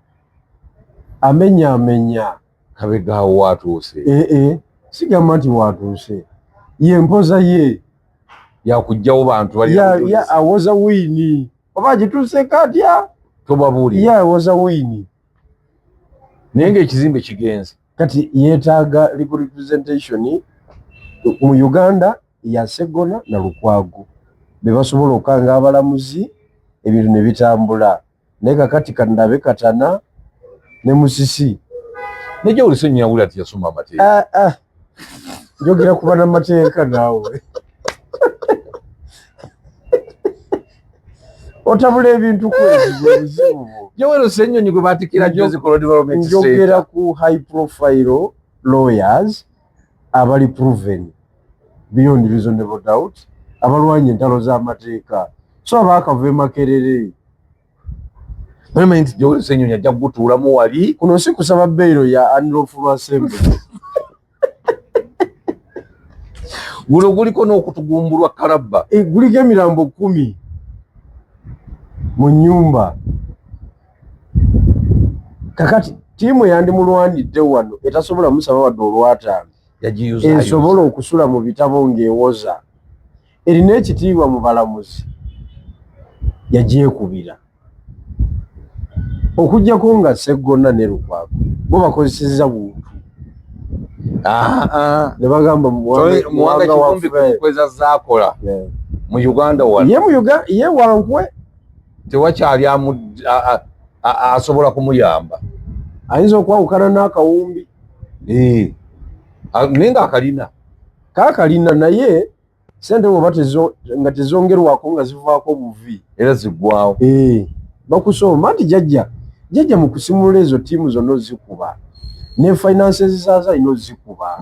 amenya Kabega awo watuuse sigamba nti watuuse ye mpoza ye yakugjawo bantu awoza wiini oba agituuse katya tobabuulira ye awoza wiini naye ng'ekizimbe kigenze kati yeetaaga legal representation mu Uganda ya Sseggona na Lukwago be basobola okukanga abalamuzi ebintu ne bitambula naye kakati kandabe katana ne Musisi nejja oli sennyina wulira ti yasoma amateeka njogera kuba n'amateeka naawe otabula ebintu kwezibuzibu jowero Ssennyonyi gwe baatikira Joseph Development Center njogera ku high profile lawyers abali proven beyond reasonable doubt abalwanya entalo z'amateeka so abaakava Makerere manyi nti Jowero Ssennyonyi ajja kugutuulamu wali kuno si kusaba bbeiro ya unlawful assembly guno guliko n'okutugumbulwa kalabba guliko emirambo 10 mu nnyumba kakati tiimu yandimulwanidde wano etasobola musaba wadde olw'ataano esobola okusula mu bitabo ng'ewoza erina ekitiibwa mu balamuzi yagyekubira okujjako nga Sseggona ne Lukwago bo bakozesezza buntu ne bagamba Mwanga Kivumbi kukweza zaakola mu Uganda wano ye wankwe tewakyali asobola kumuyamba ayinza okwawukana n'akawumbi naye ng'akalina kaakalina naye sente bwoba nga tezongerwako nga zivaako buvi era ziggwawo bakusoma nti jjajja mu kusimulula ezo ttiimu zonna ozikuba ne finances zaaza ino ozikuba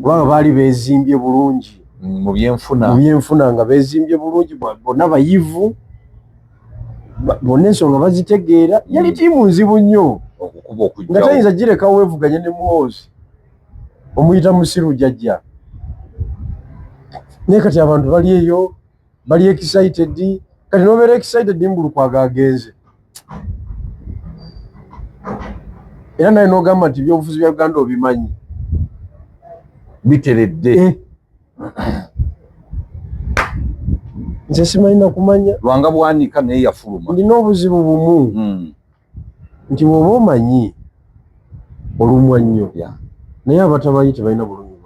kubanga baali beezimbye bulungi mu byenfuna nga beezimbye bulungi bonna bayivu bonna ensonga bazitegeera yali ttiimu nzibu nnyo nga tayinza girekawo wevuganya ne muhoozi omuyita musiru jjajja naye kati abantu bali eyo bali excited kati nobeera excited mbu Lukwago agenze era naye n'ogamba nti ebyobufuzi bya Uganda obimanyi biteredde. Nze simanyi na kumanya Lwanga bwanika naye yafuluma. ndina obuzibu bumu nti bw'oba omanyi olumwa nnyo naye abatamanyi tebalina bulungi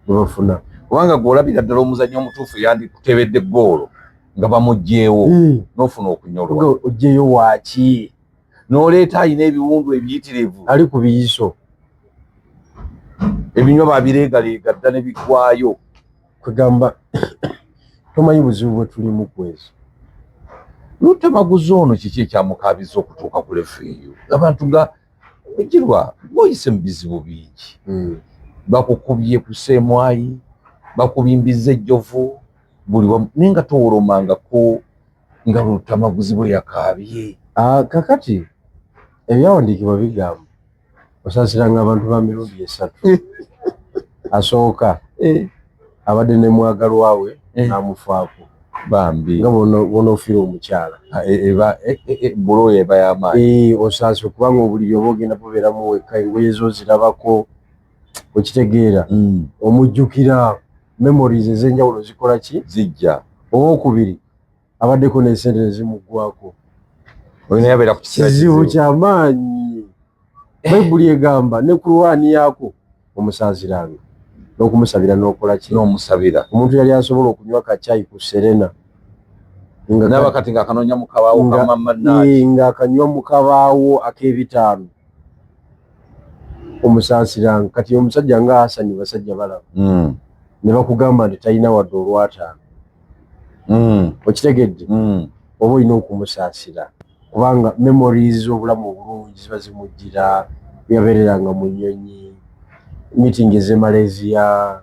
bwebafuna. Kubanga gw'olabira ddala omuzannyo omutuufu yandikutebedde ggoolo nga bamuggyeewo n'ofuna okunyolwa. Oggyeyo waaki? N'oleeta alina ebiwundu ebiyitirivu ali ku biyiso ebinywa babireegaleega dda ne biggwayo. kwegamba tomanyi buzibu bwe tulimu kwezo. Lutamaguzi ono kiki ekyamukaabiza okutuuka ku lefu eyo? Abantu nga Bigirwa boyise mu bizibu bingi. Bakukubye ku Ssemwayi, bakubimbiza ejjovu buli wamu naye nga towolomangako nga Lutamaguzi bwe yakaabye. Kakati ebyawandiikibwa bigamba osaasiranga abantu ba mirundi 3. Asooka abadde ne mwagalwa we n'amufaako bambi nga bw'onoofiira omukyala bulo eba y'amaanyi. Osaasire kubanga obuliri oba ogenda bubeeramu wekka, engoye zo zirabako, okitegeera omujjukira memories ez'enjawulo zikola ki zijja. Owookubiri abaddeko n'essente ne zimuggwako. Olina yabeera ku kizibu ky'amaanyi. Bayibuli egamba ne Kurwani yaako omusaaziranga n'okumusabira n'okola ki? N'omusabira. Omuntu yali asobola okunywa kacaayi ku Serena n'abakati ng'akanoonya mu kabaawo ka Mama Naaki ng'akanywa mu kabaawo ak'ebitaano omusaasiranga. Kati omusajja nga Hasani basajja balaba ne bakugamba nti talina wadde olwataano. Okitegedde? Oba olina okumusaasira kubanga memories z'obulamu obulungi ziba zimujjira. Yabeereranga mu nnyonyi, meeting ez'e Malaysia,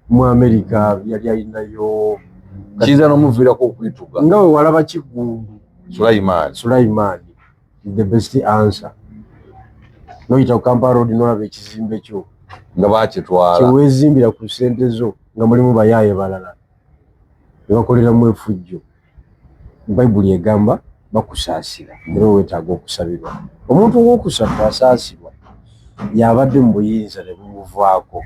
mu America yali alinayo. Kiza n'omuviirako okwituga nga we walaba Kiggundu Sulaiman the best answer. Noyita ku Kampala Road n'olaba ekizimbe kyo nga baakitwala kyeweezimbira ku ssente zo nga mulimu bayaaye balala ne bakoleramu efujjo. Bayibuli egamba bakusaasira era weetaaga okusabirwa. Omuntu ow'okusatu asaasirwa y'abadde mu buyinza ne bumuvaako.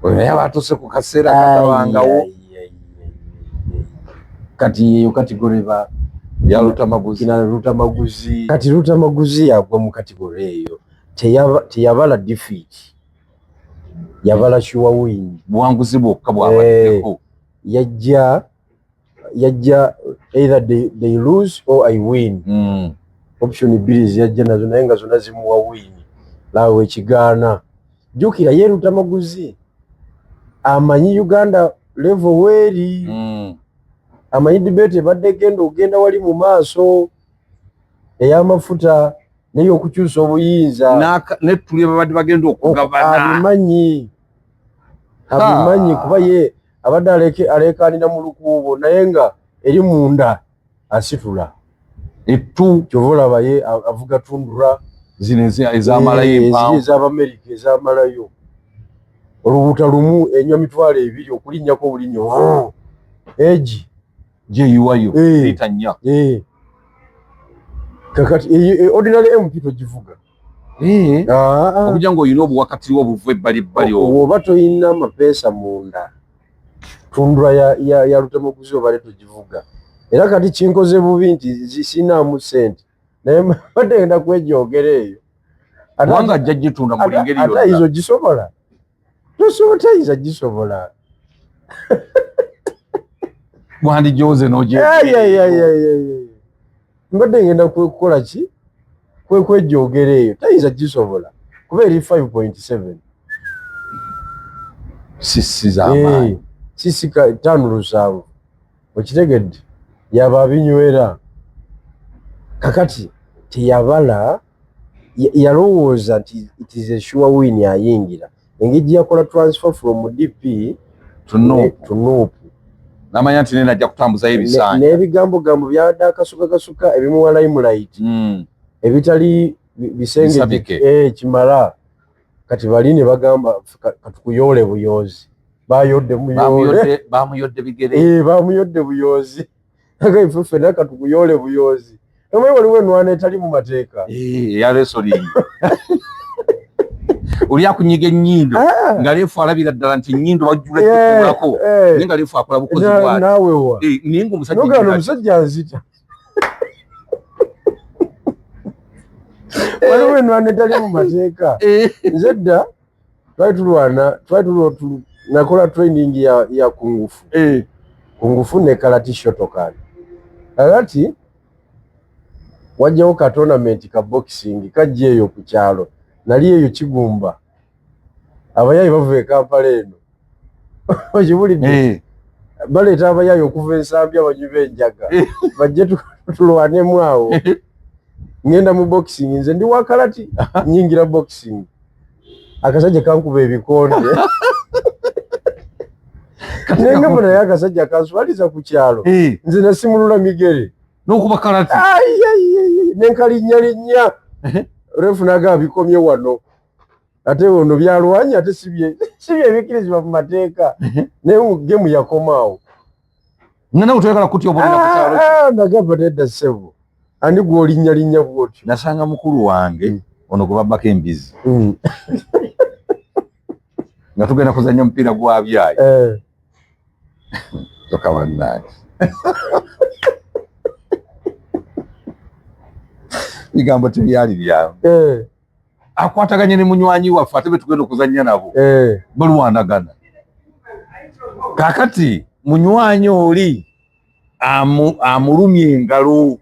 oyo naye aba atuuse ku kaseera katabangawo. Kati eyo kategoreba ya Lutamaguzi. Kati Lutamaguzi yagwa mu kategore eyo. Teyabala defeat, yabala sure win. Buwanguzi bwokka bwabaddeko. Yajja either they lose or I win. Option bbiri yajja nazo naye nga zonna zimuwa win. Laawe ekigaana. Jjukira ye Lutamaguzi amanyi Uganda level weri. Amanyi debate ebadde ogenda wali mu maaso ey'amafuta n'ey'okukyusa obuyinza. Ne tuli babadde bagenda okugabana. Abimanyi kuba ye abadde aleekaanira mu lukuubo naye nga eri munda asitula. Ettu kyova olaba ye avuga tundura zino ez'amalayo empanvu ez'Abamerika ez'amalayo. Olubuta lumu enywa 2,000 okulinnyako obulinnyo egi gyeyuwayo liita 4. Kakati ordinary MP togivuga. Okujja ng'olina obuwakatiri obuva ebbalibbali oba toyina amapeesa munda tundura ya Lutamaguzi obale togivuga. Era kati kinkoze bubi nti sinaamu ssente naye badde ngenda kwejogera eyo. Kubanga ajja gitunda mu ngeri yonna. Ate izo gisobola? Tosobola gisobola. Wandijoze mbadde ngenda kukola ki? Kwejogera eyo tayinza gisobola kuba eri 5.7 sisi z'amaanyi. Sisi 5.7 okitegedde yaba abinywera. Kakati teyabala yalowooza nti it is a sure win ayingira engeri yakola transfer from DP to Nuupu. Namanya nti nena ajja kutambuzayo ebisanja n'ebigambogambo byabadde akasukakasuka ebimuwa limelight ebitali bisenge kimala. Kati bali ne bagamba katukuyole buyozi. bamuyodde bigere. Bamuyodde buyozi. Aga ife ffenna katukuyole buyozi. Omwe waliwo enwana etali mu mateeka. Ya wrestling. Oli akunyiga ennyindo nga leefu alabira ddala nti ennyindo bajjula ekkulako naye nga leefu akola bukozi bwati. Naawe wa. Naye ng'omusajja nogano omusajja nzita. Waliwo enwana etali mu mateeka. Nze dda twali tulwana nakola training ya kungufu. Kungufu ne karate shotokan. Kakati wajjawo ka tournament ka boxing kajja eyo ku kyalo. Nali eyo Kigumba. Abayayi bavuye e Kampala eno. Okibulidde. Baleeta abayayi okuva ensambi abanywi enjaga. Bajje tulwanemu awo. Ngenda mu boxing nze ndi wa karate nyingira boxing. Akasajja kankuba ebikonde. Nenga mbona yakasajja kanswaliza ku kyalo. Nze nasimulula migere. N'okuba karate. Nenkalinya. Refu naga bikomye wano. Ate ono byalwanya ate sibye ebikirizibwa mu mateeka. Ne gemu yakomaawo. Ngana utwekala kuti obulira ku kyalo. Nagamba nedda ssebo. Ani gw'olinya bwotyo. Nasanga mukulu wange ono gwe babbako embizi. Nga tugenda kuzannya omupiira gwa byayi. Toka bannange. Bigambo tebyali byawe. Akwataganye ne munywanyi waffe ate betugenda okuzannya nabo. Balwanagana. Kakati munywanyi oli amulumye engalo.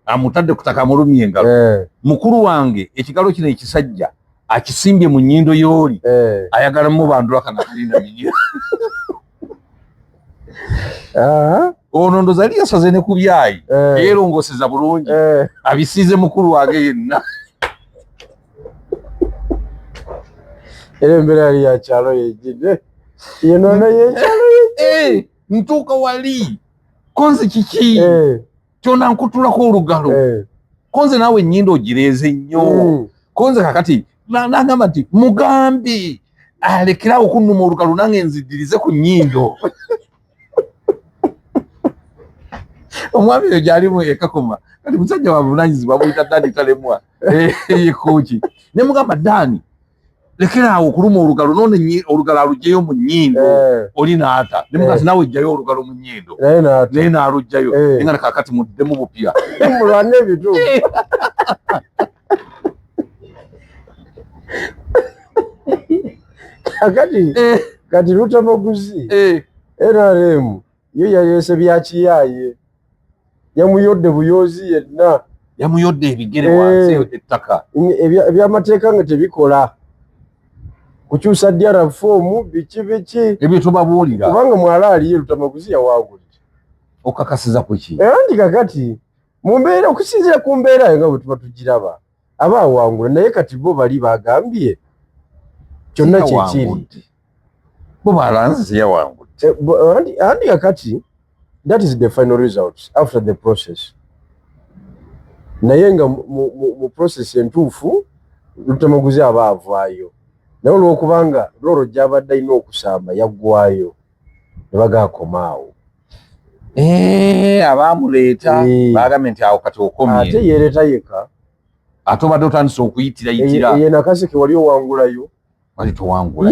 Amutadde kutaka amulumye engalo. Mukulu wange ekigalo kino ekisajja akisimbye mu nnyindo y'oli. Ayagala mu bandula kana kalina minya. Ono ndoza ali yasaze ne ku byayi. Yeerongoseza bulungi. Abisiize mukulu wange yenna. Embeera yali ya kyalo yejjidde. Yenona y'ekyalo yejjidde. Ntuuka wali. Konze kiki? Kyona nkutulako olugalo. Konze naawe ennyindo ogireeze nnyo. Konze kakati nagamba nti mugambi alekerawo okunnuma olugalo nange nziddirize ku nnyindo. Omwami oyo gyalimu ekakoma kati musajja wa buvunaanyizibwa bamuyita Dani Talemwa yekooki ne mugamba Dani lekeraawo okuluma olugalo none olugalo alugyeyo mu nnyindo oli naata ne mugamba naawe ejjayo olugalo mu nnyindo naye naalugjayo naye nga kakati muddemu bupya mulwane ebituufu. Kati Lutamaguzi NRM yo yaleese byakiyaaye. Yamuyodde buyozi yenna. Yamuyodde ebigere wansi ettaka. Ebyamateeka nga tebikola. Kukyusa ddala foomu biki. Ebyo tubabuulira. Kubanga mwala aliye Lutamaguzi yawangulira. Okakasiza ku ki? Ndi kakati mu mbeera okusinziira ku mbeera nga bwe tuba tugiraba. Aba awangula naye kati bo bali bagambye. Kyonna kyekiri. Bo balanze yawangula. Andi kakati that is the final results after the process. Naye nga mu process entuufu Lutamaguzi aba avaayo. Naye olw'okubanga loro gy'abadde alina okusamba yaggwayo ne bagaakomaawo. Abaamuleeta baagambye nti awo kati okomye. Ate yeereeta yeka. Ate obadde otandise okuyitira. Ye nakaseke wali owangulayo. Wali towangula.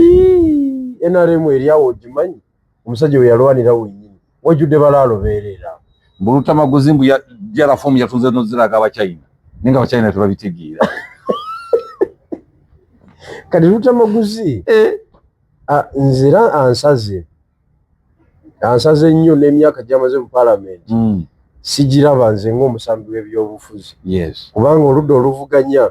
NRM eriawo ogimanyi. Omusajja we yalwanira wennyini. Wajjudde balaalo beerera. Lutamaguzi mbu jala fomu yatunze noziraga Abachina. Ninga Abachina tebabitegeera. Kati Lutamaguzi nzira ansaze nnyo n'emyaka gy'amaze mu Parliament. Sigiraba nze ng'omusambi w'ebyobufuzi. Kubanga oludda oluvuganya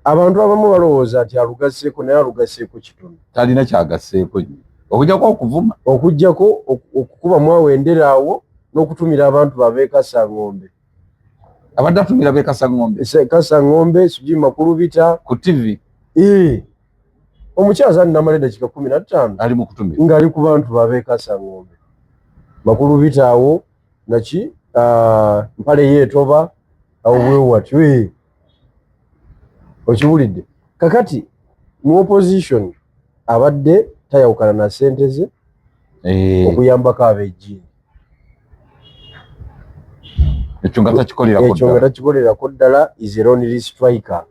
abantu abamu balowooza nti alugaseeko naye alugaseeko kitono. Talina kyagaseeko. Okujjako okuvuma. Okujjako okukubamu awenderaawo n'okutumira abantu babe Kasangombe. Abadde atumira be Kasangombe. Kasangombe sijui Makulubita ku TV. Omukyaza namale dakika 15 ali mu kutumira. Ngali ku bantu babe Kasangombe. Makulubita awo naki mpale yeetoba awo bwe watwe. Okibulidde. Kakati mu opposition abadde tayawukana na sente ze okuyambako ab'ejjiini. ekyo nga takikolera ddala is a lonely striker.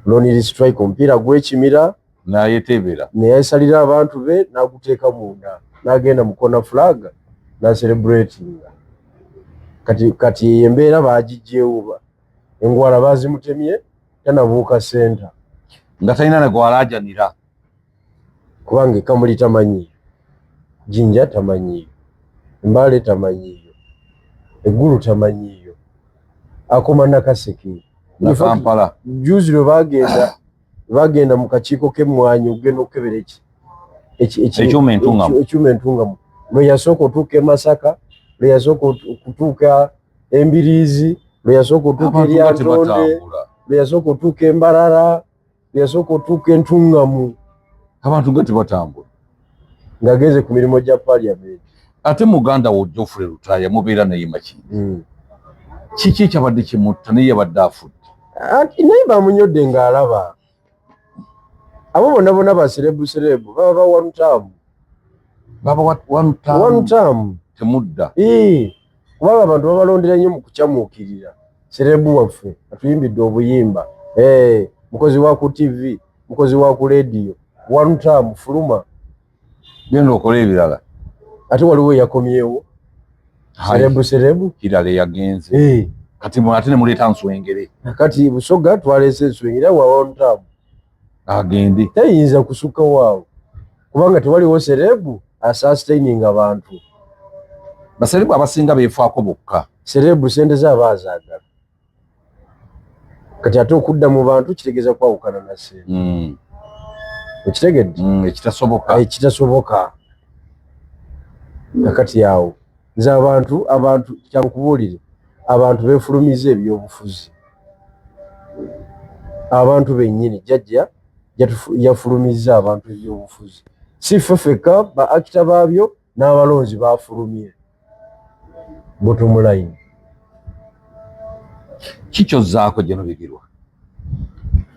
Lonely striker omupiira gwekimira n'ayetebera neyesalira abantu be n'aguteeka munda n'agenda mu corner flag n'celebratinga. Kati embeera baagijjeewo, engwala baazimutemye tanabuuka senta nga talina ne gwalaajanira kubanga Kamuli tamanyiyo, Jinja tamanyiyo, Mbale tamanyiyo, Eggulu tamanyiyo, akoma Nakaseke na Kampala. Juzi lwe bagenda mu kakiiko k'emmwanyi ogenda okukebera ekyuma entungamu lwe yasooka otuuka e Masaka, lwe yasooka okutuuka Embiriizi, lwe yasooka otuuka Eryatonde, lwe yasooka otuuka Embarara, lwe yasooka otuuka Entungamu. Abantu nga tebatambula ng'agenze ku mirimu gya Parliament. Ate muganda wo Geoffrey Lutaaya mubeera naye Makindi. Kiki ekyabadde kimutta naye yabadde afudde? Naye bamunyodde ng'alaba. Abo bonna baserebu baba one term. Baba one term. Temudda. Kubanga abantu babalondera nnyo mu kukyamuukirira. Serebu waffe atuyimbidde obuyimba. Mukozi wa ku TV, mukozi wa ku radio. One term fuluma. Genda okola ebirala. Ate waliwo yakomyewo. Serebu. Kirala yagenze. Kati ate ne muleeta Nswengere. Kati Busoga twaleese Nswengere wa one term. Agende. Tayinza kusukka waawo. Kubanga tewaliwo serebu asustaining abantu. Baserebu abasinga beefaako bokka. Serebu sente z'abaazaagala. Kati ate okudda mu bantu kitegeeza kwawukana na sente. Okitegedde? Ekitasoboka. Nakati awo nze abantu kyankubuulire abantu beefulumiza ebyobufuzi. Abantu bennyini jjajja yafulumiza abantu ebyobufuzi. Si ffe ffekka ba akita baabyo n'abalonzi baafulumye. Bottom line. Kikyozzaako gye nobigirwa.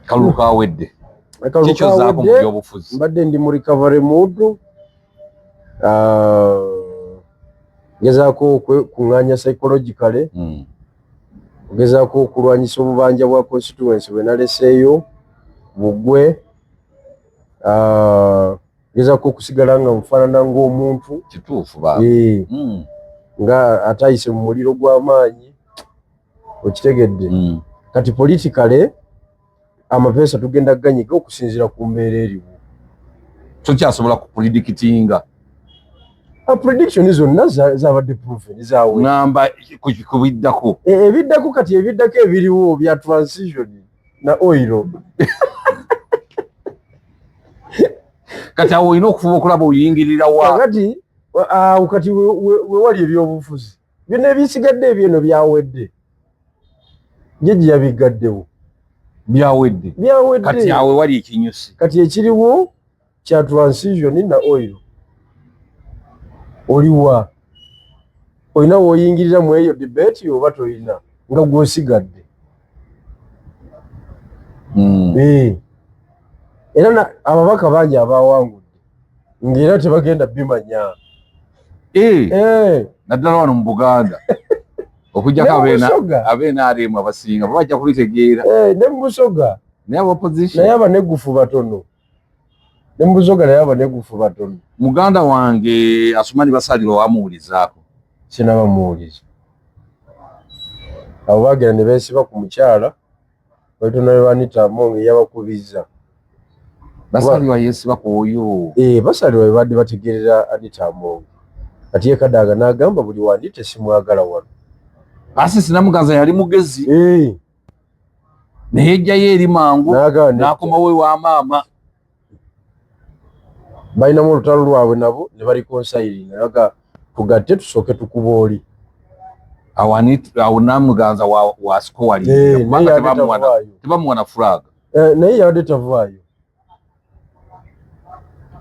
Kalulu kaawedde. Kikyozzaako mu byobufuzi. Mbadde ndi mu recovery mood. Gezaako kuŋŋaanya psychologically. Gezaako okulwanyisa obubanja bwa constituency bwe naleseeyo Bugwe. Gezaako okusigala nga nfaanana ng'omuntu. Kituufu baba. Nga atayise mu muliro gw'amaanyi. Okitegedde? Kati politically amapeesa tugenda ganyiga okusinziira ku mbeera eriwo. Tokyasobola kupredikitinga. Prediction zonna zabadde proven zaawe. Ngamba kubiddako. Ebiddako kati ebiddako ebiriwo bya transition na oil. Kati awo olina okufuba okulaba oyingirira wa. Kati we wali ebyobufuzi. Byonna ebisigadde ebyeno byawedde. Jeje yabigaddewo. Byawedde. Kati awo wali ekinyusi. Kati ekiriwo kya transition na oil. Oliwa. Olina woyingirira mu eyo debate oba toyina nga gw'osigadde. Era ababaka bangi abaawangudde ng'era tebagenda bimanya. Naddala wano mu Buganda okujjako abeena alimu abasinga bajja kulitegeera. Ne mu Busoga naye opposition naye abanegufu batono. Ne mu Busoga naye abanegufu batono. Muganda wange Asumani Basalirwa wamuwulizaako. Sinabamuwuliza. Abo baagera ne beesiba ku mukyala batono be Anita Amongi yabakubizza. Basalirwa yeesiba ku oyo. Basalirwa be badde bategeerera Anita Amongi. Kati ye Kadaga n'agamba buli wandite simwagala wano. Asisi Namuganza yali mugezi. Naye ejjayo eri mangu n'akomawo ewa maama. Balinamu olutalo lwabwe nabo ne bali konsayiringa naga tugatte tusooke tukuba oli. Awo Namuganza wasikowa tebamuwana fulaga. Naye yabadde tavaayo.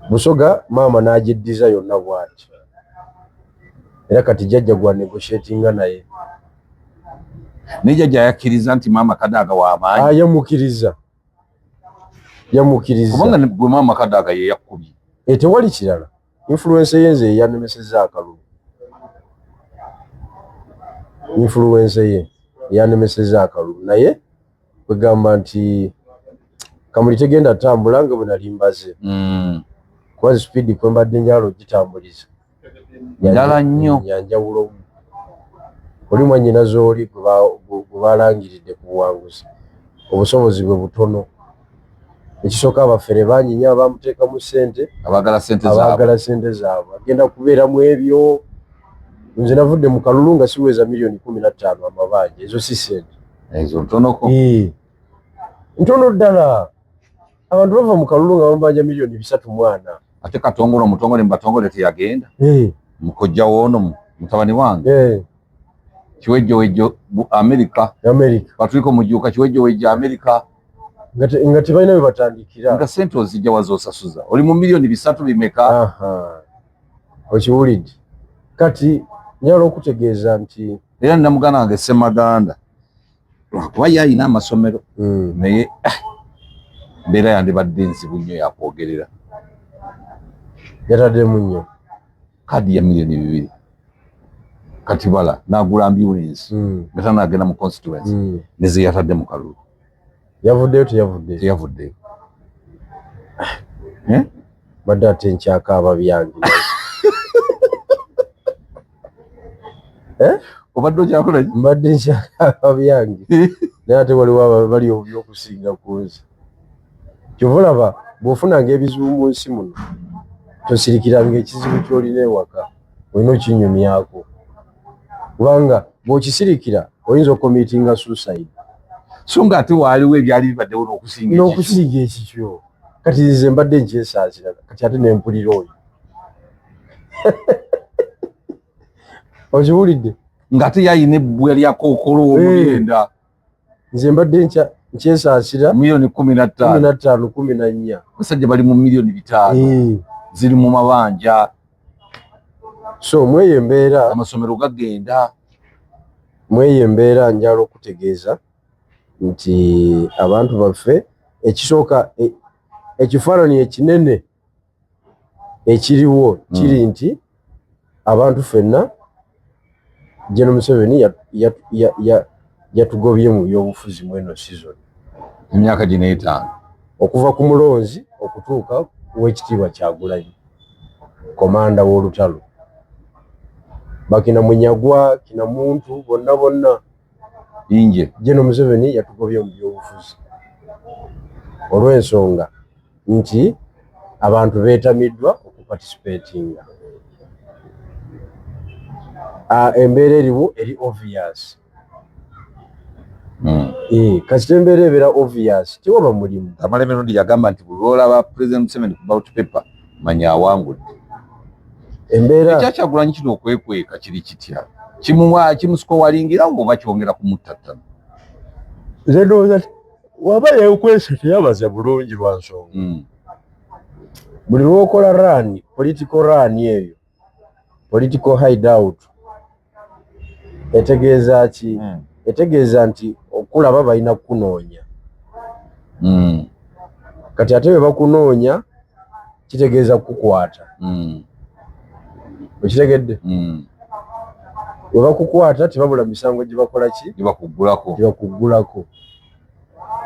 Busoga maama n'agiddiza yonna bw'ati. Era kati jjajja gwa negotiatinga naye. Ne jjajja yakkiriza nti maama Kadaga w'amaanyi. Yamukiriza. Kubanga gwe maama Kadaga ye yakkubye. Tewali kirala. Influence yenze yanemesezza akalulu. influence ye yanemeseza akalulu naye kwegamba nti Kamuli tegenda tambula nga bwe nalimbaze kwazi speed kwembadde njalo gitambuliza njala nnyo yanjawulo oli mwanyina zoli kubalangiridde ku buwanguzi obusobozi bwe butono ekisooka abafere banyinya bamuteeka mu ssente abagala ssente zaabwe agenda kubeera mu ebyo nze navudde mu kalulu nga siweza milioni 15 amabanja ezo si ssente ezo ntonoko ntono ddala abantu bava mu kalulu nga bamubanja milioni 3 mwana ate katongole omutongole mubatongole teyagenda mukojja woono mutabani wange kiwejjowejjo Amerika batuliko mujuuka kiwejjowejjo Amerika nga tebalina bwe batandikira nga ssente ozijja wazoosasuza oli mu milioni 3 bimeka okiwulidde kati nyala okutegeeza nti era nina muganda wange Ssemaganda lwakuba ye alina amasomero naye mbeera yandibadde nzibu nnyo yakwogerera yataddemu nnyo kadi ya milioni 2 kati bala n'agula ambulance nga tanaagenda mu constituency neze yatadde mu kalulu yavuddeyo teyavuddeyo badde ate nkyakaaba byange obadde okyakola mbadde nkyakaaba byange naye ate waliwo bali obyokusinga ku nze kyova olaba bw'ofunanga ebizibu mu nsi muno tosirikiranga ekizibu ky'olina ewaka olina okinyumyako kubanga bw'okisirikira oyinza okomitinga suicide so nga ate waaliwo ebyali bibaddewo n'okusiiga ekikyo kati nze mbadde nkyesaasira kati ate nempulira oyo okiwulidde nga ate yayina ebbwa lyakookolo omugenda nze mbadde nkyesaasira milioni 15 14 basajja bali mu milioni 5 ziri mu mabanja so mweyo embeera amasomero gagenda mweyo embeera njala okutegeeza nti abantu baffe ekisooka ekifaananyi ekinene ekiriwo kiri nti abantu ffenna General Museveni yatugobye mu byobufuzi mu eno season emyaka gino 5 okuva ku mulonzi okutuuka w'ekitiibwa Kyagulanyi komanda w'olutalo bakina Munyagwa kina muntu bonna inje General Museveni yatugobye mu byobufuzi olw'ensonga nti abantu beetamiddwa okuparticipatinga embeera eriwo eri obvious kasita embeera ebeera obvious tiwaba mulimu amala emirundi yagamba nti buli olaba President Museveni ku ballot paper manya awangudde embeera ekyakyagulanyi kino okwekweka kiri kitya kimusiko walingira oba kyongera kumuttattana nze ndowooza waba yeekwese teyabaza bulungi lwa nsonga buli lwokola run political run eyo political hideout etegeeza ki etegeeza nti okulaba balina kukunoonya kati ate bwe bakunoonya kitegeeza kukukwata okitegedde bwe bakukwata tebabula misango gye bakola ki gyebakuggulako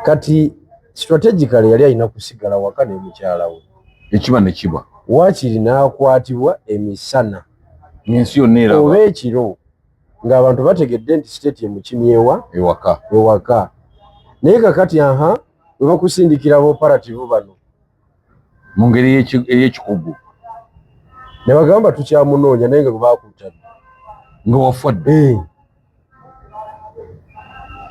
kati strategically yali alina kusigala waka ne mukyala we ekiba ne kiba waakiri n'akwatibwa emisana n'ensi yonna eraba oba ekiro ng'abantu bategedde nti state emukimyewa ewaka naye kakati bwe bakusindikira aboperative bano mu ngeri ey'ekikugu ne bagamba tukyamunoonya naye nga gwe baakutadde nga wafadde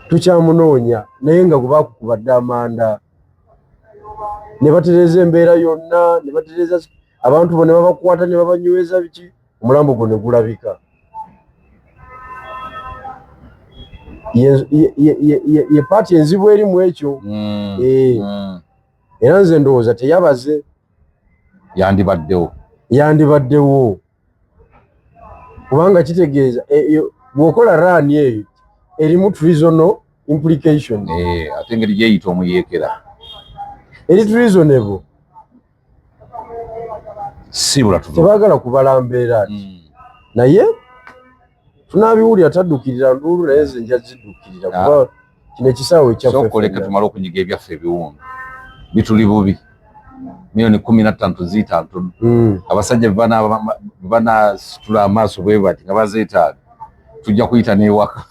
tukyamunoonya naye nga gwe baakukubadde amanda ne batereza embeera yonna ne batereza abantu bo ne babakwata ne babanyweza biki omulambo gwo ne gulabika ye paati enzibu eri mu ekyo era nze ndowooza teyabaze yandibaddewo kubanga kitegeeza bw'okola raani eyo erimu treasonal implication ate engeri gyeyita omuyeekera eri treasonable sibula tebaagala kubala mbeera ati naye tunabiwulira taddukirira Nduulu naye nze nja ziddukirira kuba kino ekisaawe ekyaffe sokoleka tumale okunyiga ebyaffe ebiwundu bituli bubi milioni 15 tuziita abasajja bana situla amaaso bwe bati nga bazeetaaga tujja kuyita n'ewaka